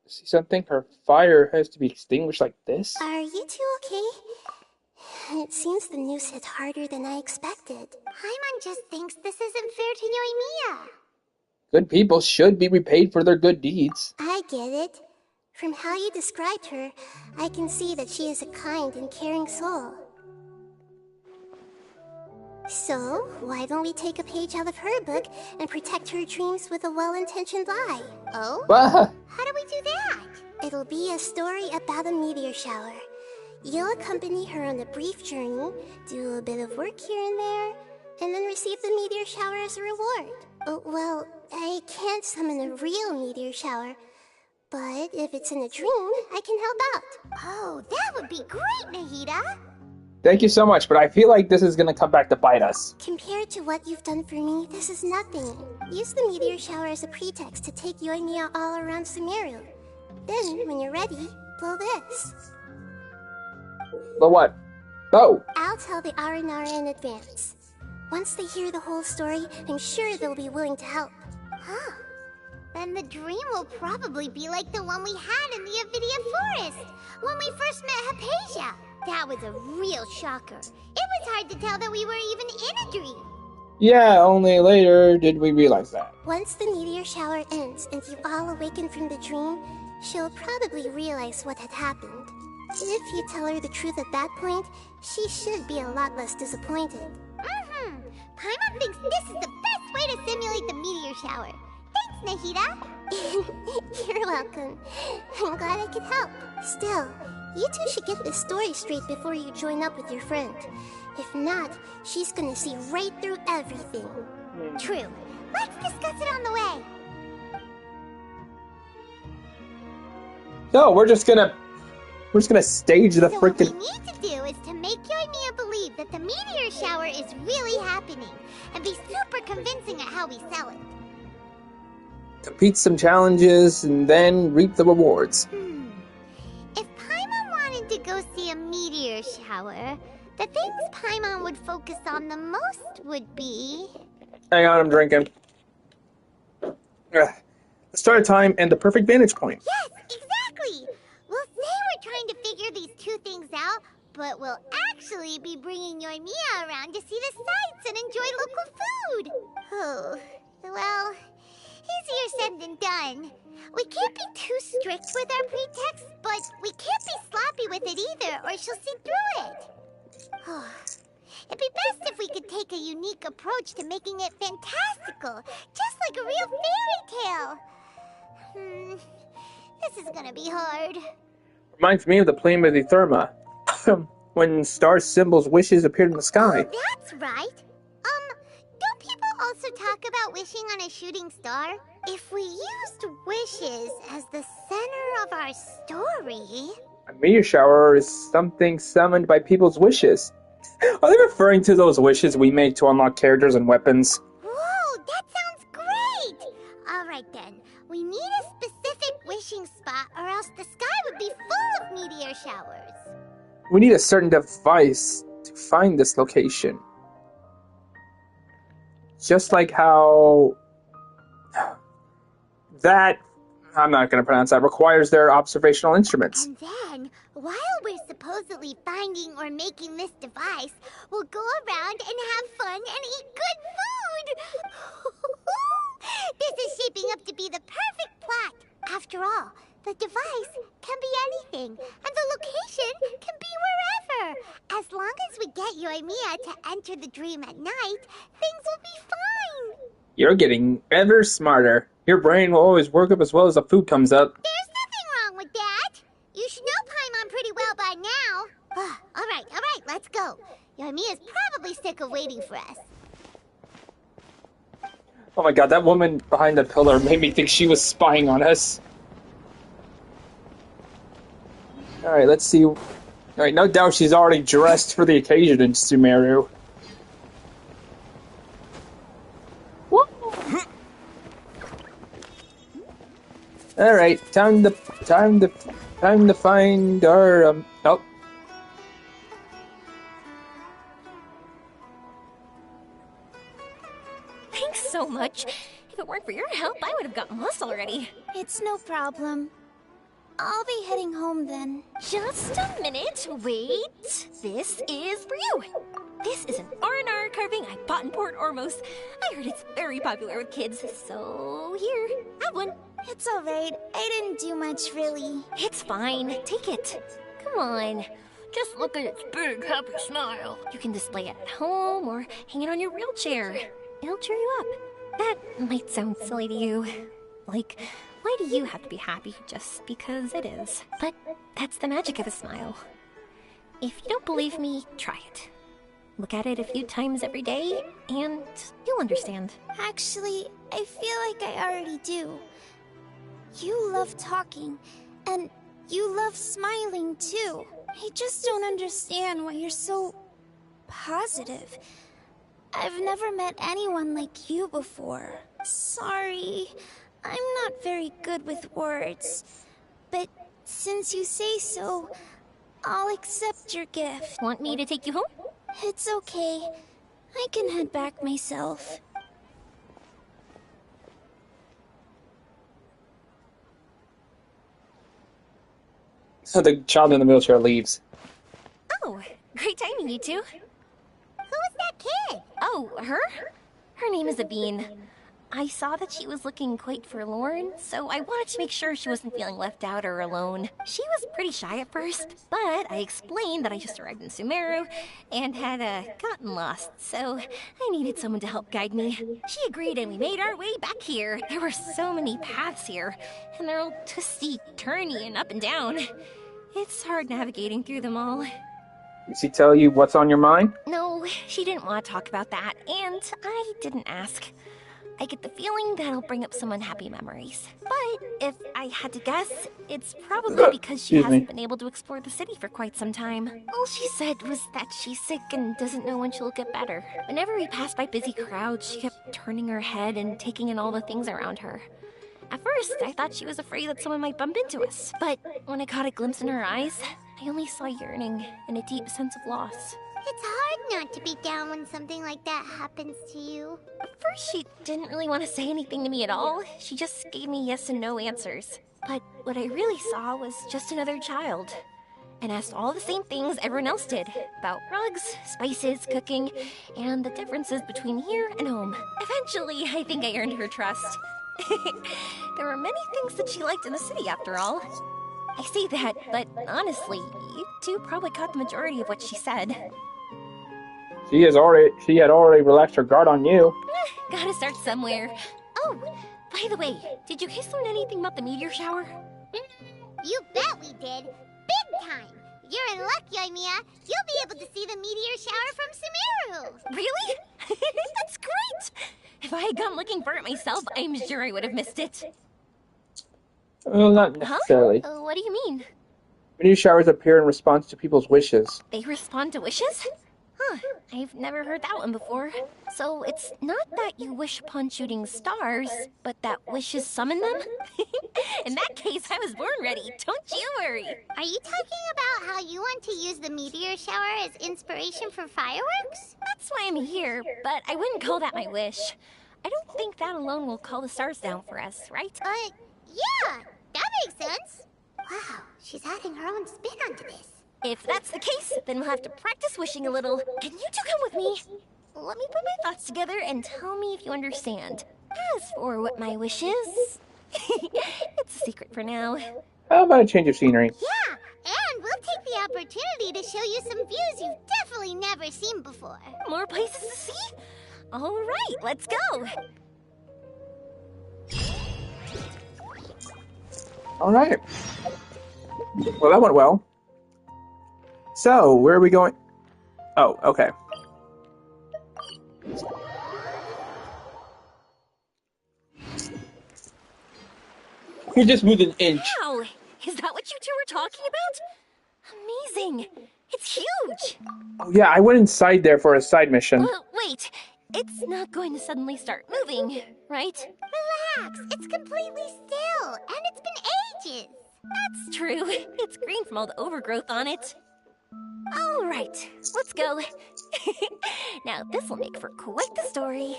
to see something, her fire has to be extinguished like this? Are you two okay? It seems the news hit harder than I expected. Paimon just thinks this isn't fair to Yoimiya. Good people should be repaid for their good deeds. I get it. From how you described her, I can see that she is a kind and caring soul. So, why don't we take a page out of her book and protect her dreams with a well-intentioned lie? Oh? What? How do we do that? It'll be a story about a meteor shower. You'll accompany her on a brief journey, do a bit of work here and there, and then receive the meteor shower as a reward. Oh, well, I can't summon a real meteor shower, but if it's in a dream, I can help out. Oh, that would be great, Nahida. Thank you so much, but I feel like this is gonna come back to bite us. Compared to what you've done for me, this is nothing. Use the meteor shower as a pretext to take Yoimiya all around Sumeru. Then, when you're ready, blow this. But what? Oh! I'll tell the Aranara in advance. Once they hear the whole story, I'm sure they'll be willing to help. Huh. Then the dream will probably be like the one we had in the Avidia Forest, when we first met Hypatia. That was a real shocker. It was hard to tell that we were even in a dream. Yeah, only later did we realize that. Once the meteor shower ends and you all awaken from the dream, she'll probably realize what had happened. If you tell her the truth at that point, she should be a lot less disappointed. Paimon thinks this is the best way to simulate the meteor shower. Thanks, Nahida. You're welcome. I'm glad I could help. Still, you two should get this story straight before you join up with your friend. If not, she's gonna see right through everything. True. Let's discuss it on the way. No, we're just gonna stage the So frickin'. what we need to do is to make Yoimiya believe that the meteor shower is really happening, and be super convincing at how we sell it. Compete some challenges and then reap the rewards. If Paimon wanted to go see a meteor shower, the things Paimon would focus on the most would be... Hang on, I'm drinking. The start time and the perfect vantage point. Yes, exactly! We'll say we're trying to figure these two things out, but we'll actually be bringing Yoimiya around to see the sights and enjoy local food. Oh, well, easier said than done. We can't be too strict with our pretext, but we can't be sloppy with it either, or she'll see through it. It'd be best if we could take a unique approach to making it fantastical, just like a real fairy tale. This is gonna be hard. Reminds me of the Plane of the Therma. When star symbols' wishes appeared in the sky. Oh, that's right. Don't people also talk about wishing on a shooting star? If we used wishes as the center of our story... A meteor shower is something summoned by people's wishes. Are they referring to those wishes we made to unlock characters and weapons? Whoa, that sounds great! Alright then, we need a specific wishing spot or else the sky would be full of meteor showers. We need a certain device to find this location. Just like how... that... I'm not going to pronounce that. Requires their observational instruments. And then, while we're supposedly finding or making this device, we'll go around and have fun and eat good food! This is shaping up to be the perfect plot. After all, the device can be anything, and the location can be get Yoimiya to enter the dream at night, things will be fine. You're getting ever smarter. Your brain will always work up as well as the food comes up. There's nothing wrong with that. You should know Paimon pretty well by now. All right, let's go. Yoimiya's probably sick of waiting for us. Oh my god, that woman behind the pillar made me think she was spying on us. Alright, let's see. Alright, no doubt she's already dressed for the occasion in Sumeru. Alright, time to find our oh. Thanks so much. If it weren't for your help, I would have gotten lost already. It's no problem. I'll be heading home then. Just a minute. Wait. This is for you. This is an R&R carving I bought in Port Ormos. I heard it's very popular with kids, so here, have one. It's alright. I didn't do much, really. It's fine. Take it. Come on. Just look at its big, happy smile. You can display it at home or hang it on your wheelchair. It'll cheer you up. That might sound silly to you. Like, why do you have to be happy just because it is? But that's the magic of a smile. If you don't believe me, try it. Look at it a few times every day, and you'll understand. Actually, I feel like I already do. You love talking, and you love smiling too. I just don't understand why you're so positive. I've never met anyone like you before. Sorry, I'm not very good with words. But since you say so, I'll accept your gift. Want me to take you home? It's okay. I can head back myself. So the child in the wheelchair leaves. Oh, great timing, you two. Who was that kid? Oh, her? Her name is Abine. I saw that she was looking quite forlorn, so I wanted to make sure she wasn't feeling left out or alone. She was pretty shy at first, but I explained that I just arrived in Sumeru and had gotten lost, so I needed someone to help guide me. She agreed and we made our way back here. There were so many paths here, and they're all twisty, turny, and up and down. It's hard navigating through them all. Did she tell you what's on your mind? No, she didn't want to talk about that, and I didn't ask. I get the feeling that'll bring up some unhappy memories. But if I had to guess, it's probably because she hasn't been able to explore the city for quite some time. All she said was that she's sick and doesn't know when she'll get better. Whenever we passed by busy crowds, she kept turning her head and taking in all the things around her. At first, I thought she was afraid that someone might bump into us. But when I caught a glimpse in her eyes, I only saw yearning and a deep sense of loss. It's hard not to be down when something like that happens to you. At first, she didn't really want to say anything to me at all. She just gave me yes and no answers. But what I really saw was just another child. And asked all the same things everyone else did. About rugs, spices, cooking, and the differences between here and home. Eventually, I think I earned her trust. There were many things that she liked in the city, after all. I say that, but honestly, you two probably caught the majority of what she said. She had already relaxed her guard on you. Gotta start somewhere. Oh, by the way, did you guys learn anything about the meteor shower? You bet we did. Big time. You're in luck, Yoimiya. You'll be able to see the meteor shower from Sumeru. Really? That's great! If I had gone looking for it myself, I'm sure I would have missed it. Well, not necessarily. Huh? What do you mean? Meteor showers appear in response to people's wishes. They respond to wishes? Huh, I've never heard that one before. So it's not that you wish upon shooting stars, but that wishes summon them? In that case, I was born ready. Don't you worry. Are you talking about how you want to use the meteor shower as inspiration for fireworks? That's why I'm here, but I wouldn't call that my wish. I don't think that alone will call the stars down for us, right? Yeah, that makes sense. Wow, she's adding her own spin onto this. If that's the case, then we'll have to practice wishing a little. Can you two come with me? Let me put my thoughts together and tell me if you understand. As for what my wish is, it's a secret for now. How about a change of scenery? Yeah, and we'll take the opportunity to show you some views you've literally never seen before. More places to see? All right, let's go. All right. Well, that went well. So, where are we going? Oh, okay. We just moved an inch. Wow, is that what you two were talking about? Amazing. It's huge. Oh, yeah, I went inside there for a side mission. Wait, it's not going to suddenly start moving, right? Relax, it's completely still, and it's been ages. That's true. It's green from all the overgrowth on it. All right, let's go. Now, this will make for quite the story.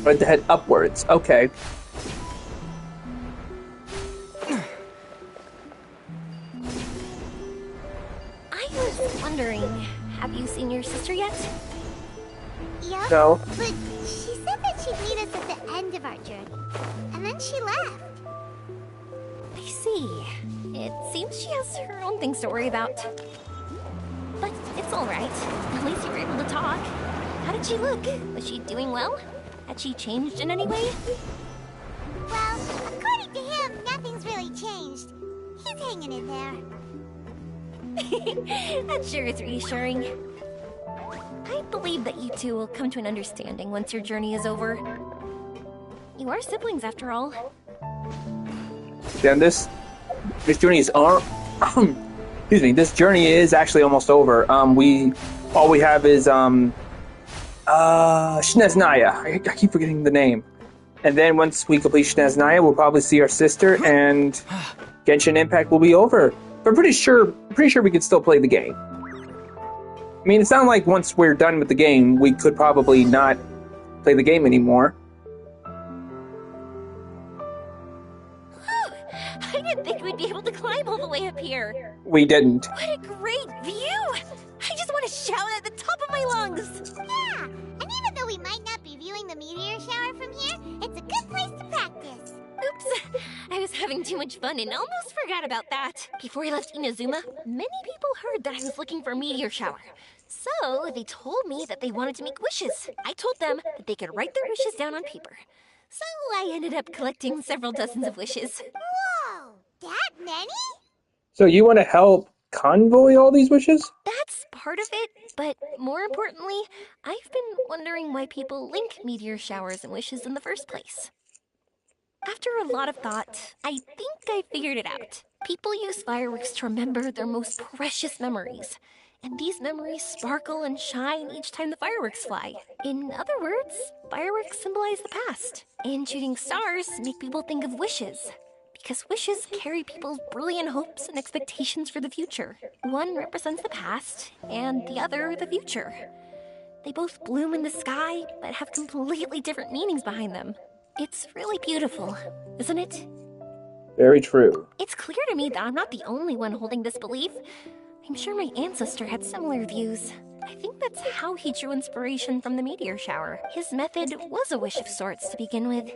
But to head upwards. Okay. I was wondering, have you seen your sister yet? Yeah, No. but she said that she'd meet us at the end of our journey, and then she left. I see. It seems she has her own things to worry about. But it's all right. At least you were able to talk. How did she look? Was she doing well? Had she changed in any way? Well, according to him, nothing's really changed. He's hanging in there. That sure is reassuring. I believe that you two will come to an understanding once your journey is over. You are siblings, after all. Then this journey is excuse me. This journey is actually almost over. All we have is Shneznaya. I keep forgetting the name. And then once we complete Shneznaya, we'll probably see our sister, and Genshin Impact will be over. But I'm pretty sure we could still play the game. I mean, it sounds like once we're done with the game, we could probably not play the game anymore. I didn't think we'd be able to climb all the way up here. We didn't. What a great view! I just want to shout at the top of my lungs. Yeah, and even though we might not be viewing the meteor shower from here, it's a good place to practice. Oops, I was having too much fun and almost forgot about that. Before I left Inazuma, many people heard that I was looking for a meteor shower. So they told me that they wanted to make wishes. I told them that they could write their wishes down on paper. So I ended up collecting several dozens of wishes. Whoa, that many? So you want to help convoy all these wishes? That's part of it, but more importantly, I've been wondering why people link meteor showers and wishes in the first place. After a lot of thought, I think I figured it out. People use fireworks to remember their most precious memories. And these memories sparkle and shine each time the fireworks fly. In other words, fireworks symbolize the past. And shooting stars make people think of wishes. Because wishes carry people's brilliant hopes and expectations for the future. One represents the past, and the other the future. They both bloom in the sky, but have completely different meanings behind them. It's really beautiful, isn't it? Very true. It's clear to me that I'm not the only one holding this belief. I'm sure my ancestor had similar views. I think that's how he drew inspiration from the meteor shower. His method was a wish of sorts to begin with.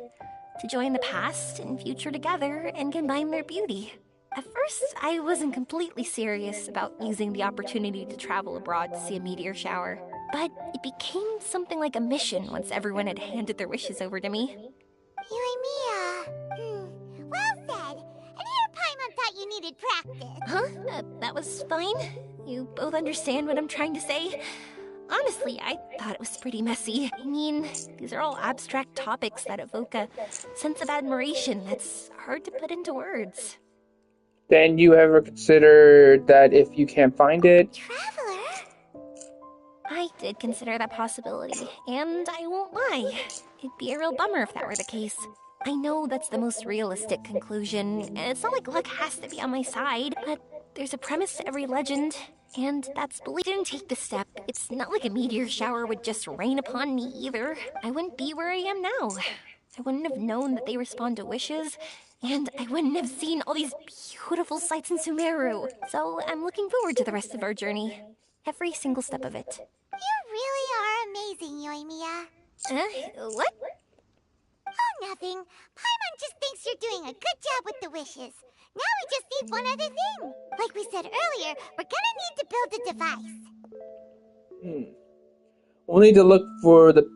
To join the past and future together and combine their beauty. At first, I wasn't completely serious about using the opportunity to travel abroad to see a meteor shower. But it became something like a mission once everyone had handed their wishes over to me. Yoimiya. Well said. And here Paimon thought you needed practice. Huh? That was fine? You both understand what I'm trying to say? Honestly, I thought it was pretty messy. I mean, these are all abstract topics that evoke a sense of admiration that's hard to put into words. Then you ever considered that if you can't find it? Traveler? I did consider that possibility, and I won't lie. It'd be a real bummer if that were the case. I know that's the most realistic conclusion, and it's not like luck has to be on my side, but there's a premise to every legend, and that's belief. I didn't take the step. It's not like a meteor shower would just rain upon me either. I wouldn't be where I am now. I wouldn't have known that they respond to wishes, and I wouldn't have seen all these beautiful sights in Sumeru. So I'm looking forward to the rest of our journey. Every single step of it. You really are amazing, Yoimiya. What? Oh nothing. Paimon just thinks you're doing a good job with the wishes. Now we just need one other thing. Like we said earlier, we're gonna need to build a device. We'll need to look for the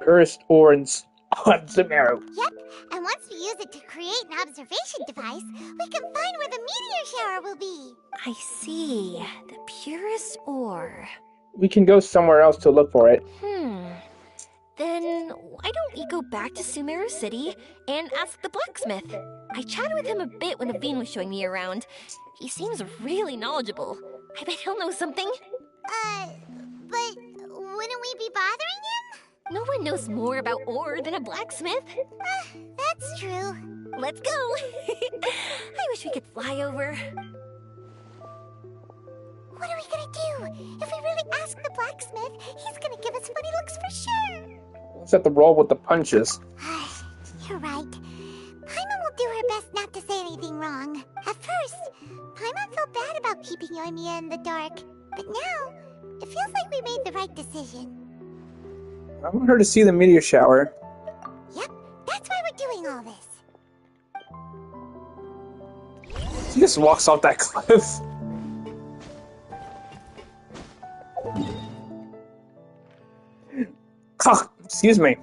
purest ore on Sumeru. Yep, and once we use it to create an observation device, we can find where the meteor shower will be. I see. The purest ore. We can go somewhere else to look for it. Then why don't we go back to Sumeru City and ask the blacksmith? I chatted with him a bit when Aveen was showing me around. He seems really knowledgeable. I bet he'll know something. But wouldn't we be bothering him? No one knows more about ore than a blacksmith. That's true. Let's go! I wish we could fly over. What are we gonna do? If we really ask the blacksmith, he's gonna give us funny looks for sure. Let's have to roll with the punches. You're right. Paimon will do her best not to say anything wrong. At first, Paimon felt bad about keeping you and Mia in the dark. But now, it feels like we made the right decision. I want her to see the meteor shower. Yep, that's why we're doing all this. She just walks off that cliff. Oh, excuse me.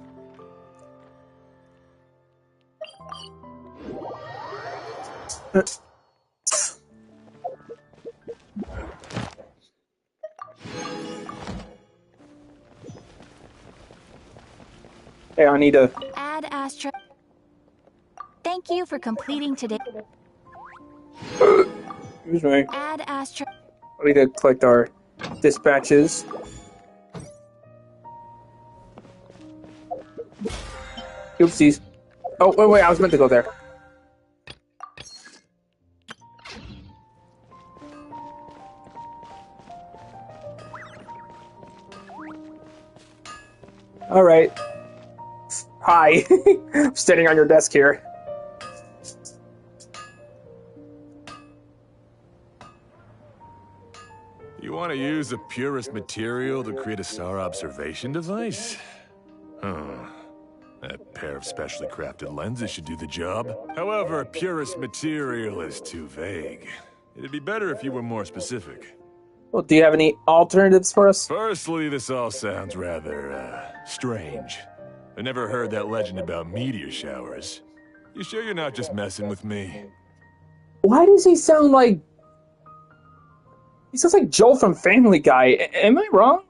Hey, I need to... Add Astra. Thank you for completing today. Excuse me. Add Astra. I need to collect our dispatches. Oopsies. Oh, wait, I was meant to go there. Alright. Hi. I'm standing on your desk here. You want to use the purest material to create a star observation device? That pair of specially crafted lenses should do the job. However, purest material is too vague. It'd be better if you were more specific. Well, do you have any alternatives for us? Firstly, this all sounds rather, strange. I never heard that legend about meteor showers. You sure you're not just messing with me? Why does he sound like... He sounds like Joel from Family Guy. Am I wrong?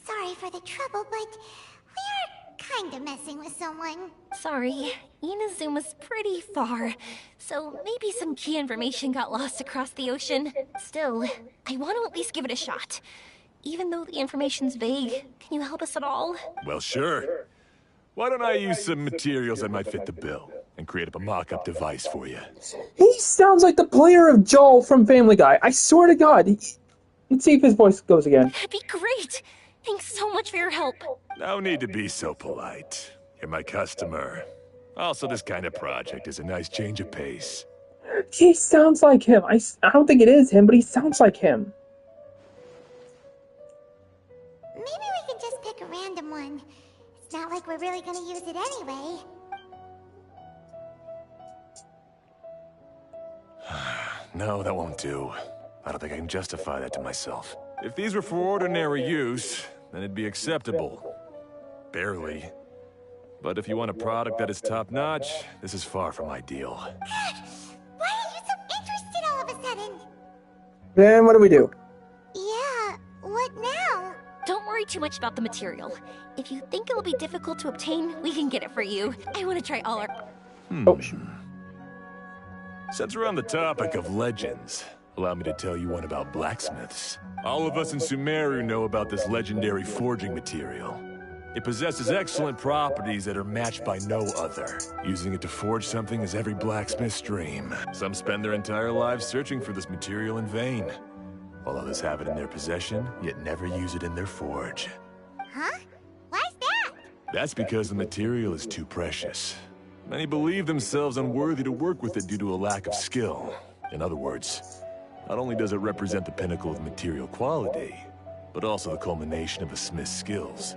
Sorry for the trouble, but we are kind of messing with someone. Sorry, Inazuma's pretty far, so maybe some key information got lost across the ocean. Still, I want to at least give it a shot. Even though the information's vague, can you help us at all? Well, sure. Why don't I use some materials that might fit the bill and create up a mock-up device for you? He sounds like the player of Joel from Family Guy. I swear to God. Let's see if his voice goes again. That'd be great! Thanks so much for your help. No need to be so polite. You're my customer. Also, this kind of project is a nice change of pace. He sounds like him. I don't think it is him, but he sounds like him. Maybe we can just pick a random one. It's not like we're really gonna use it anyway. No, that won't do. I don't think I can justify that to myself. If these were for ordinary use, then it'd be acceptable. Barely. But if you want a product that is top-notch, this is far from ideal. Why are you so interested all of a sudden? Then what do we do? Yeah, what now? Don't worry too much about the material. If you think it'll be difficult to obtain, we can get it for you. I want to try all our... Oh, shoot. Since we're on the topic of legends, allow me to tell you one about blacksmiths. All of us in Sumeru know about this legendary forging material. It possesses excellent properties that are matched by no other. Using it to forge something is every blacksmith's dream. Some spend their entire lives searching for this material in vain, while others have it in their possession, yet never use it in their forge. Huh? Why's that? That's because the material is too precious. Many believe themselves unworthy to work with it due to a lack of skill. In other words, not only does it represent the pinnacle of material quality, but also the culmination of a smith's skills.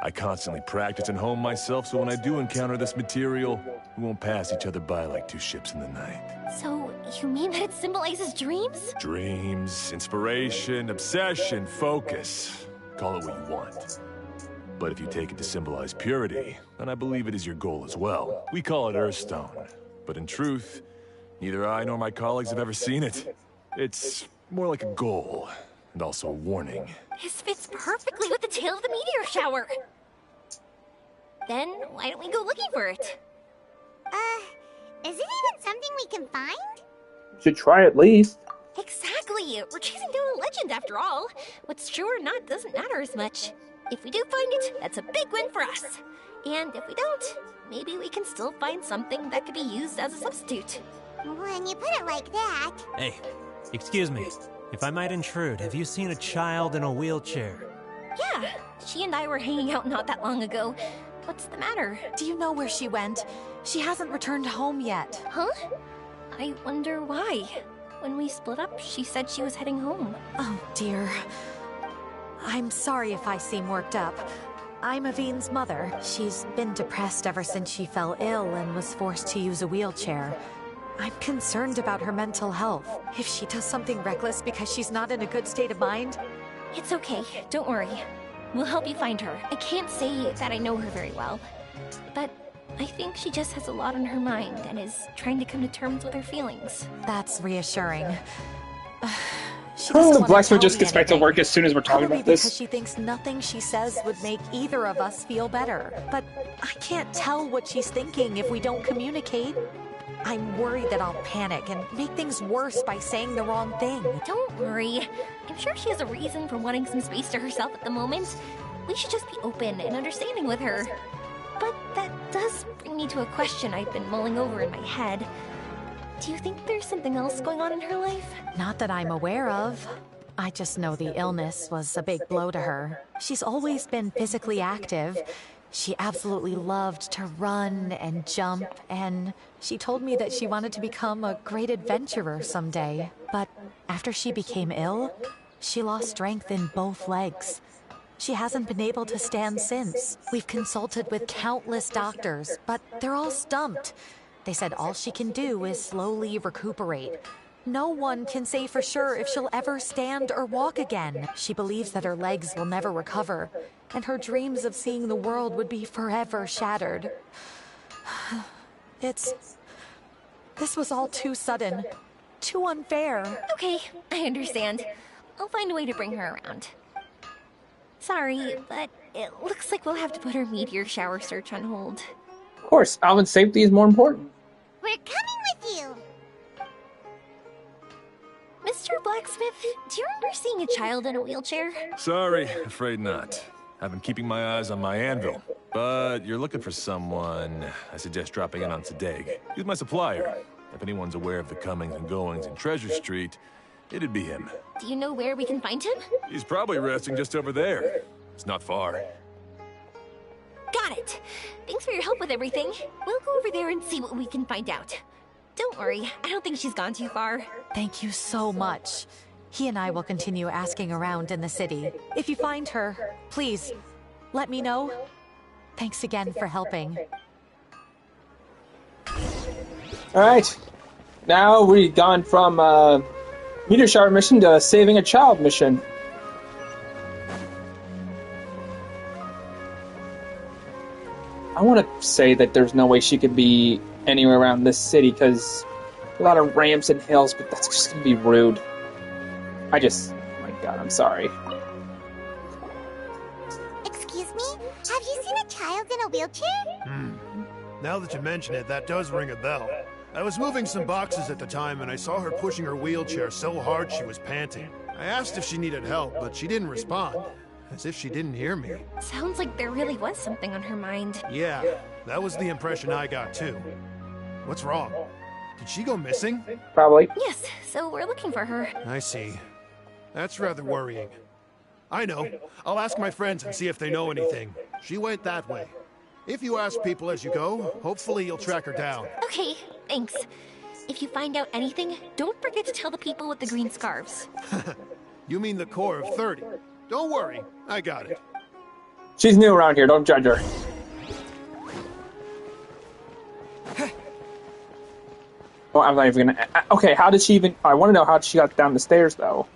I constantly practice and hone myself, so when I do encounter this material, we won't pass each other by like two ships in the night. So, you mean that it symbolizes dreams? Dreams, inspiration, obsession, focus. Call it what you want. But if you take it to symbolize purity, then I believe it is your goal as well. We call it Earthstone. But in truth, neither I nor my colleagues have ever seen it. It's more like a goal, and also a warning. This fits perfectly with the tale of the meteor shower. Then, why don't we go looking for it? Is it even something we can find? Should try at least. Exactly! We're chasing down a legend after all. What's true or not doesn't matter as much. If we do find it, that's a big win for us. And if we don't, maybe we can still find something that could be used as a substitute. When you put it like that... Hey, excuse me. If I might intrude, have you seen a child in a wheelchair? Yeah, she and I were hanging out not that long ago. What's the matter? Do you know where she went? She hasn't returned home yet. Huh? I wonder why. When we split up, she said she was heading home. Oh, dear. I'm sorry if I seem worked up. I'm Avine's mother. She's been depressed ever since she fell ill and was forced to use a wheelchair. I'm concerned about her mental health. If she does something reckless because she's not in a good state of mind... It's okay, don't worry. We'll help you find her. I can't say that I know her very well, but I think she just has a lot on her mind and is trying to come to terms with her feelings. That's reassuring. The blacksmith just gets back to work as soon as we're talking Probably about this. because she thinks nothing she says would make either of us feel better. But I can't tell what she's thinking if we don't communicate. I'm worried that I'll panic and make things worse by saying the wrong thing. Don't worry. I'm sure she has a reason for wanting some space to herself at the moment. We should just be open and understanding with her. But that does bring me to a question I've been mulling over in my head. Do you think there's something else going on in her life? Not that I'm aware of. I just know the illness was a big blow to her. She's always been physically active. She absolutely loved to run and jump, and she told me that she wanted to become a great adventurer someday. But after she became ill, she lost strength in both legs. She hasn't been able to stand since. We've consulted with countless doctors, but they're all stumped. They said all she can do is slowly recuperate. No one can say for sure if she'll ever stand or walk again. She believes that her legs will never recover, and her dreams of seeing the world would be forever shattered. This was all too sudden. Too unfair. Okay, I understand. I'll find a way to bring her around. Sorry, but it looks like we'll have to put our meteor shower search on hold. Of course, Alvin's safety is more important. We're coming with you! Mr. Blacksmith, do you remember seeing a child in a wheelchair? Sorry, afraid not. I've been keeping my eyes on my anvil. But you're looking for someone, I suggest dropping in on Sadeg. He's my supplier. If anyone's aware of the comings and goings in Treasure Street, it'd be him. Do you know where we can find him? He's probably resting just over there. It's not far. Got it. Thanks for your help with everything. We'll go over there and see what we can find out. Don't worry, I don't think she's gone too far. Thank you so much. He and I will continue asking around in the city. If you find her, please, let me know. Thanks again for helping. Alright. Now we've gone from meteor shower mission to saving a child mission. I want to say that there's no way she could be anywhere around this city because a lot of ramps and hills, but that's just going to be rude. Oh my god, I'm sorry. Excuse me? Have you seen a child in a wheelchair? Now that you mention it, that does ring a bell. I was moving some boxes at the time and I saw her pushing her wheelchair so hard she was panting. I asked if she needed help, but she didn't respond. As if she didn't hear me. Sounds like there really was something on her mind. Yeah, that was the impression I got too. What's wrong? Did she go missing? Probably. Yes, so we're looking for her. I see. That's rather worrying. I know. I'll ask my friends and see if they know anything. She went that way. If you ask people as you go, hopefully you'll track her down. Okay, thanks. If you find out anything, don't forget to tell the people with the green scarves. You mean the core of 30? Don't worry, I got it. She's new around here. Don't judge her. Oh, I'm not even gonna. Okay, how did she even? I want to know how she got down the stairs, though.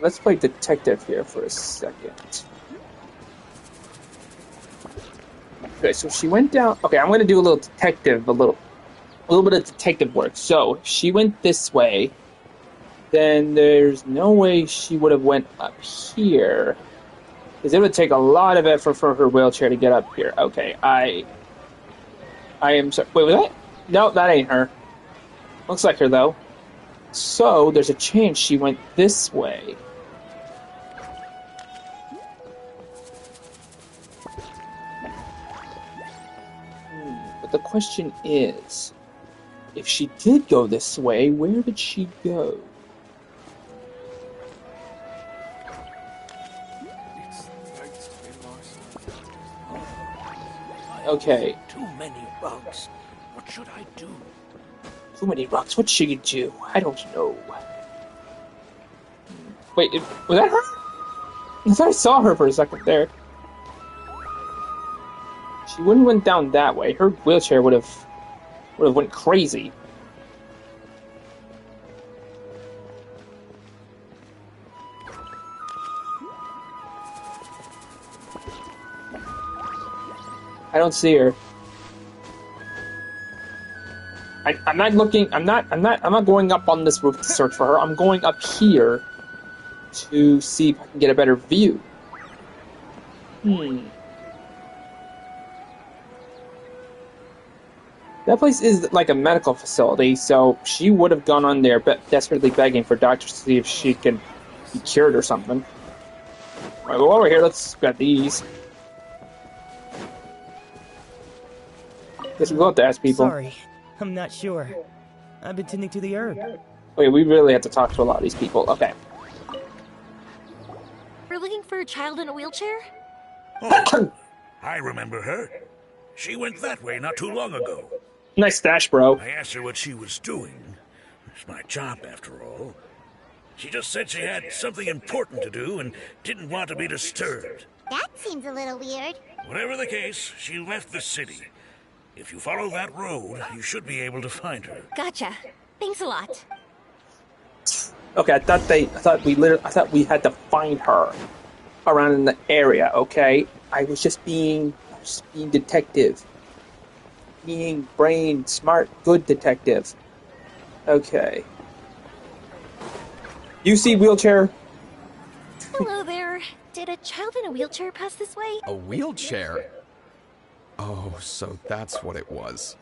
Let's play detective here for a second. Okay, so she went down. Okay, I'm gonna do a little detective, a little bit of detective work. So if she went this way, then there's no way she would have went up here, because it would take a lot of effort for her wheelchair to get up here. Okay, I am sorry. Wait, was that? No, that ain't her. Looks like her though. So there's a chance she went this way. But the question is, if she did go this way, where did she go? Okay. Too many bugs. What should I do? Too many rocks. What should you do? I don't know. Wait, was that her? I thought I saw her for a second there. She wouldn't went down that way. Her wheelchair would have went crazy. I don't see her. I'm not looking. I'm not going up on this roof to search for her. I'm going up here to see if I can get a better view. That place is like a medical facility, so she would have gone on there desperately begging for doctors to see if she can be cured or something. Alright, well, while we're here, let's grab these. Guess we'll have to ask people. Sorry, I'm not sure. I've been tending to the herb. Wait, we really have to talk to a lot of these people. Okay. We're looking for a child in a wheelchair? Oh, I remember her. She went that way not too long ago. Nice stash, bro. I asked her what she was doing. It's my job, after all. She just said she had something important to do and didn't want to be disturbed. That seems a little weird. Whatever the case, she left the city. If you follow that road, you should be able to find her. Gotcha. Thanks a lot. Okay, I thought we had to find her around in the area. Okay, I was just being detective, being brain smart, good detective. Okay. You see wheelchair? Hello there. Did a child in a wheelchair pass this way? A wheelchair? Oh, so that's what it was.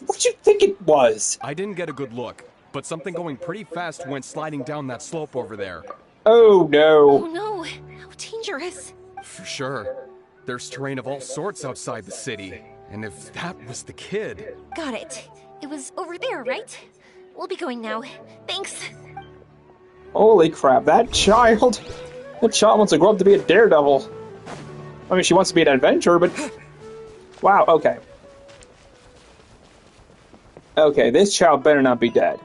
What you think it was? I didn't get a good look, but something going pretty fast went sliding down that slope over there. Oh no. Oh no, how dangerous. For sure. There's terrain of all sorts outside the city. And if that was the kid... Got it. It was over there, right? We'll be going now. Thanks. Holy crap, that child wants to grow up to be a daredevil. I mean, she wants to be an adventurer, but... Wow, okay. Okay, this child better not be dead.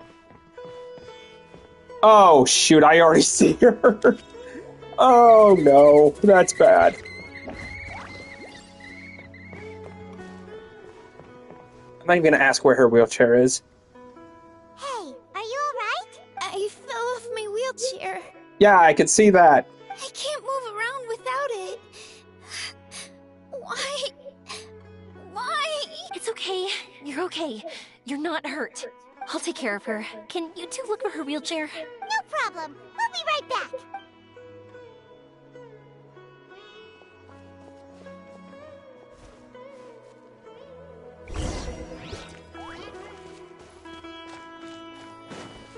Oh, shoot, I already see her. Oh, no, that's bad. I'm not even gonna ask where her wheelchair is. Hey, are you alright? I fell off my wheelchair. Yeah, I could see that. I can't move around without it. Why? Why? It's okay. You're okay. You're not hurt. I'll take care of her. Can you two look for her wheelchair? No problem. We'll be right back.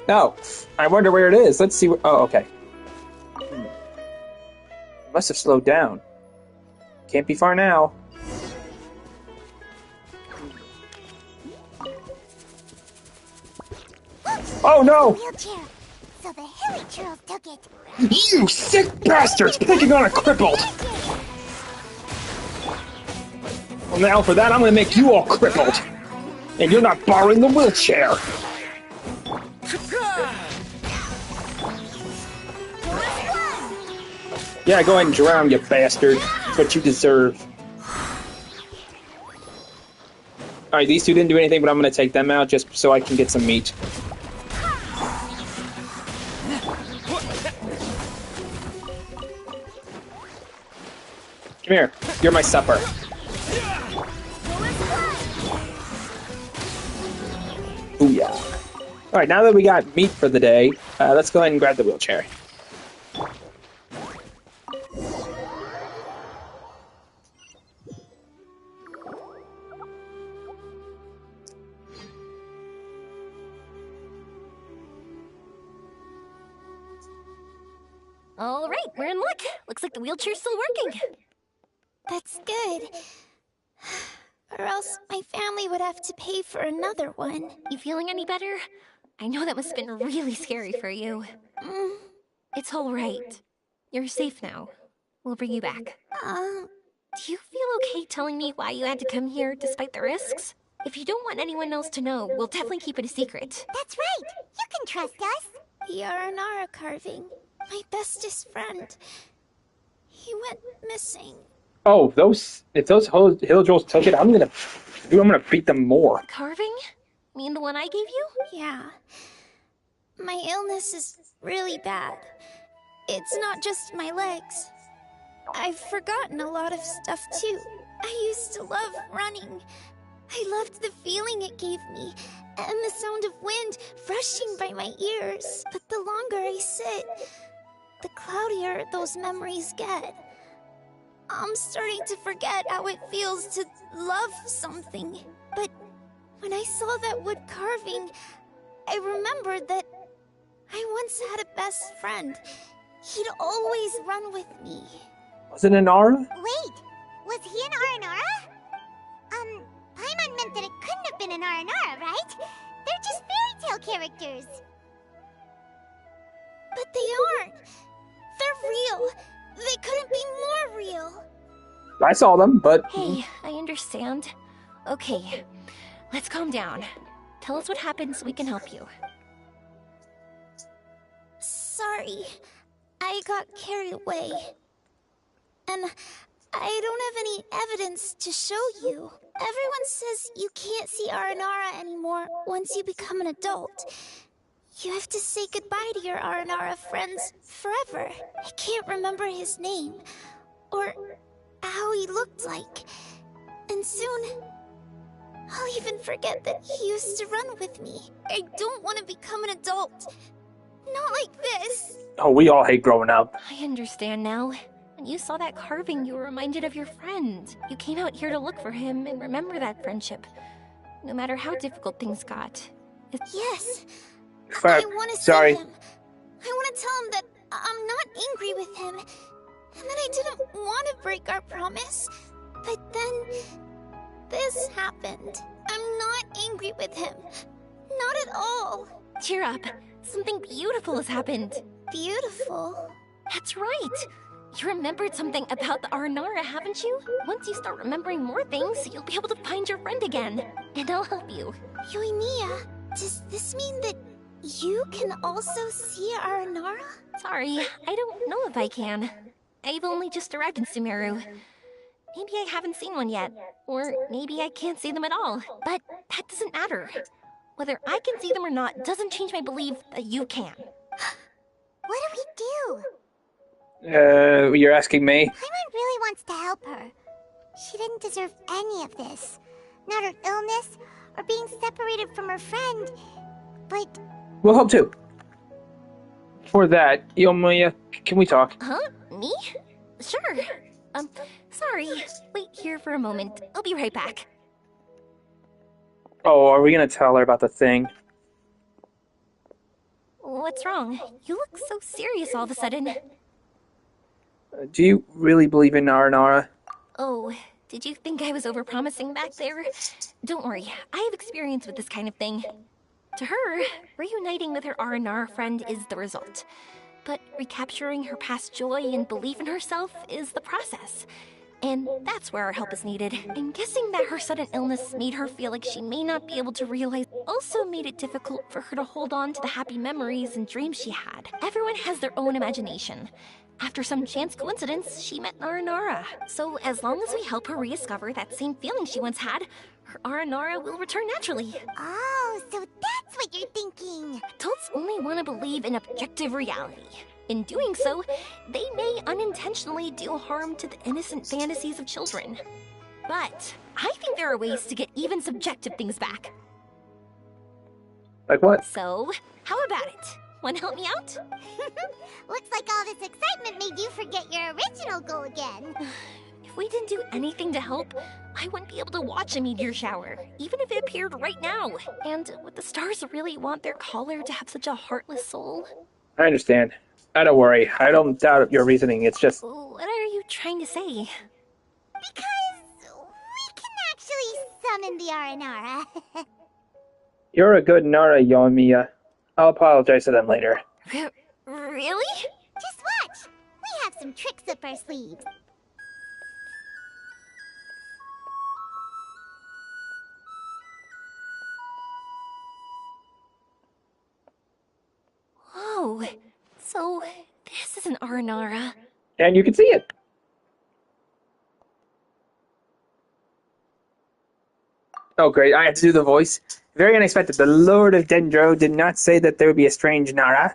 No, I wonder where it is. Let's see. Oh, okay. Must have slowed down. Can't be far now. Oh no! Wheelchair. So the hilly churls took it. You sick bastards! Picking on a crippled! Now for that, I'm gonna make you all crippled. And you're not borrowing the wheelchair. Yeah, go ahead and drown, you bastard. That's what you deserve. Alright, these two didn't do anything, but I'm gonna take them out just so I can get some meat. Come here. You're my supper. Ooh, yeah. Alright, now that we got meat for the day, let's go ahead and grab the wheelchair. All right, we're in luck. Looks like the wheelchair's still working. That's good. Or else my family would have to pay for another one. You feeling any better? I know that must have been really scary for you. It's all right. You're safe now. We'll bring you back. Do you feel okay telling me why you had to come here despite the risks? If you don't want anyone else to know, we'll definitely keep it a secret. That's right. You can trust us. The Aranara carving. My bestest friend. He went missing. Oh, if those Hilljoles took it, I'm gonna beat them more. Carving? Mean the one I gave you? Yeah. My illness is really bad. It's not just my legs. I've forgotten a lot of stuff too. I used to love running. I loved the feeling it gave me, and the sound of wind rushing by my ears. But the longer I sit, the cloudier those memories get. I'm starting to forget how it feels to love something. But when I saw that wood carving, I remembered that I once had a best friend. He'd always run with me. Was it an Ara? Wait, was he an Aranara? Paimon meant that it couldn't have been an Aranara, right? They're just fairy tale characters. But they aren't. They're real. They couldn't be more real. I saw them, but... Hey, I understand. Okay, let's calm down. Tell us what happened so we can help you. Sorry. I got carried away. And I don't have any evidence to show you. Everyone says you can't see Aranara anymore once you become an adult. You have to say goodbye to your Aranara friends forever. I can't remember his name, or how he looked like. And soon, I'll even forget that he used to run with me. I don't want to become an adult. Not like this. Oh, we all hate growing up. I understand now. When you saw that carving, you were reminded of your friend. You came out here to look for him and remember that friendship. No matter how difficult things got. Yes. Crap. I want to Sorry. see him. I want to tell him that I'm not angry with him. And that I didn't want to break our promise. But then... this happened. I'm not angry with him. Not at all. Cheer up. Something beautiful has happened. Beautiful? That's right. You remembered something about the Aranara, haven't you? Once you start remembering more things, you'll be able to find your friend again. And I'll help you. Yoimiya, does this mean that you can also see Aranara? Sorry, I don't know if I can. I've only just arrived in Sumeru. Maybe I haven't seen one yet. Or maybe I can't see them at all. But that doesn't matter. Whether I can see them or not doesn't change my belief that you can. What do we do? You're asking me? Paimon really wants to help her. She didn't deserve any of this. Not her illness, or being separated from her friend. But... we'll help too. For that, Yoimiya, can we talk? Huh? Me? Sure. Sorry. Wait here for a moment. I'll be right back. Oh, are we gonna tell her about the thing? What's wrong? You look so serious all of a sudden. Do you really believe in Naranara? Oh, did you think I was overpromising back there? Don't worry, I have experience with this kind of thing. To her, reuniting with her Aranara friend is the result. But recapturing her past joy and belief in herself is the process. And that's where our help is needed. I'm guessing that her sudden illness made her feel like she may not be able to realize, also made it difficult for her to hold on to the happy memories and dreams she had. Everyone has their own imagination. After some chance coincidence, she met Nara. So as long as we help her rediscover that same feeling she once had, her Aranara will return naturally. Oh, so that's what you're thinking. Adults only want to believe in objective reality. In doing so, they may unintentionally do harm to the innocent fantasies of children. But I think there are ways to get even subjective things back. Like what? So, how about it? Want to help me out? Looks like all this excitement made you forget your original goal again. If we didn't do anything to help, I wouldn't be able to watch a meteor shower, even if it appeared right now. And would the stars really want their caller to have such a heartless soul? I understand. Don't worry. I don't doubt your reasoning. It's just... What are you trying to say? Because we can actually summon the Aranara. You're a good Nara, Yoimiya. I'll apologize to them later. Really? Just watch. We have some tricks up our sleeves. Whoa. So, this is an Aranara. And you can see it. Oh, great. I have to do the voice. Very unexpected. The Lord of Dendro did not say that there would be a strange Nara.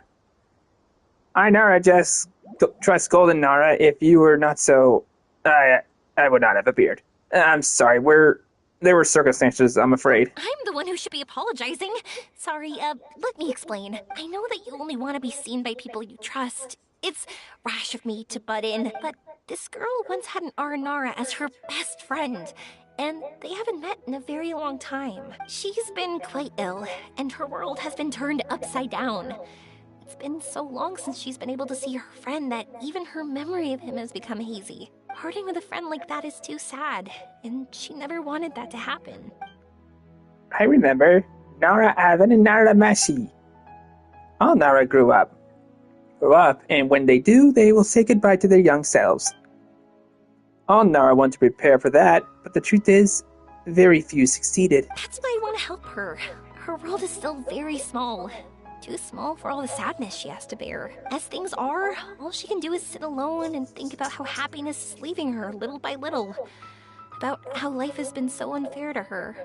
I, Nara, just trust Golden Nara. If you were not so... I would not have appeared. I'm sorry. There were circumstances, I'm afraid. I'm the one who should be apologizing. Sorry, let me explain. I know that you only want to be seen by people you trust. It's rash of me to butt in, but this girl once had an Aranara as her best friend, and they haven't met in a very long time. She's been quite ill, and her world has been turned upside down. It's been so long since she's been able to see her friend that even her memory of him has become hazy. Parting with a friend like that is too sad, and she never wanted that to happen. I remember Nara Avon and Nara Mashi. All Nara grew up, and when they do, they will say goodbye to their young selves. All Nara want to prepare for that, but the truth is, very few succeeded. That's why I want to help her. Her world is still very small. Too small for all the sadness she has to bear. As things are, all she can do is sit alone and think about how happiness is leaving her little by little. About how life has been so unfair to her.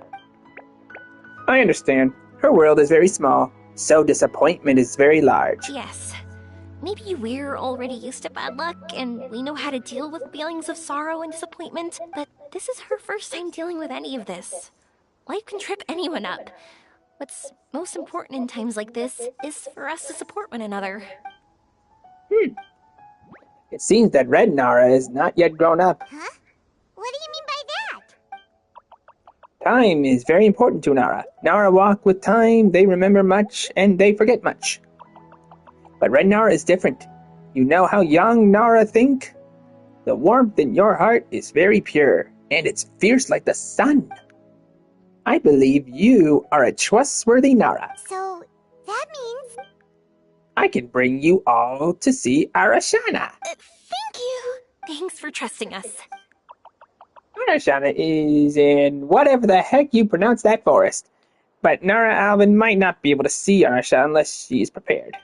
I understand. Her world is very small, so disappointment is very large. Yes. Maybe we're already used to bad luck, and we know how to deal with feelings of sorrow and disappointment, but this is her first time dealing with any of this. Life can trip anyone up. What's most important in times like this is for us to support one another. It seems that Red Nara is not yet grown up. Huh? What do you mean by that? Time is very important to Nara. Nara walk with time, they remember much, and they forget much. But Red Nara is different. You know how young Nara think? The warmth in your heart is very pure, and it's fierce like the sun. I believe you are a trustworthy Nara. So, that means... I can bring you all to see Arashana. Thank you! Thanks for trusting us. Arashana is in whatever the heck you pronounce that forest. But Nara Alvin might not be able to see Arashana unless she is prepared.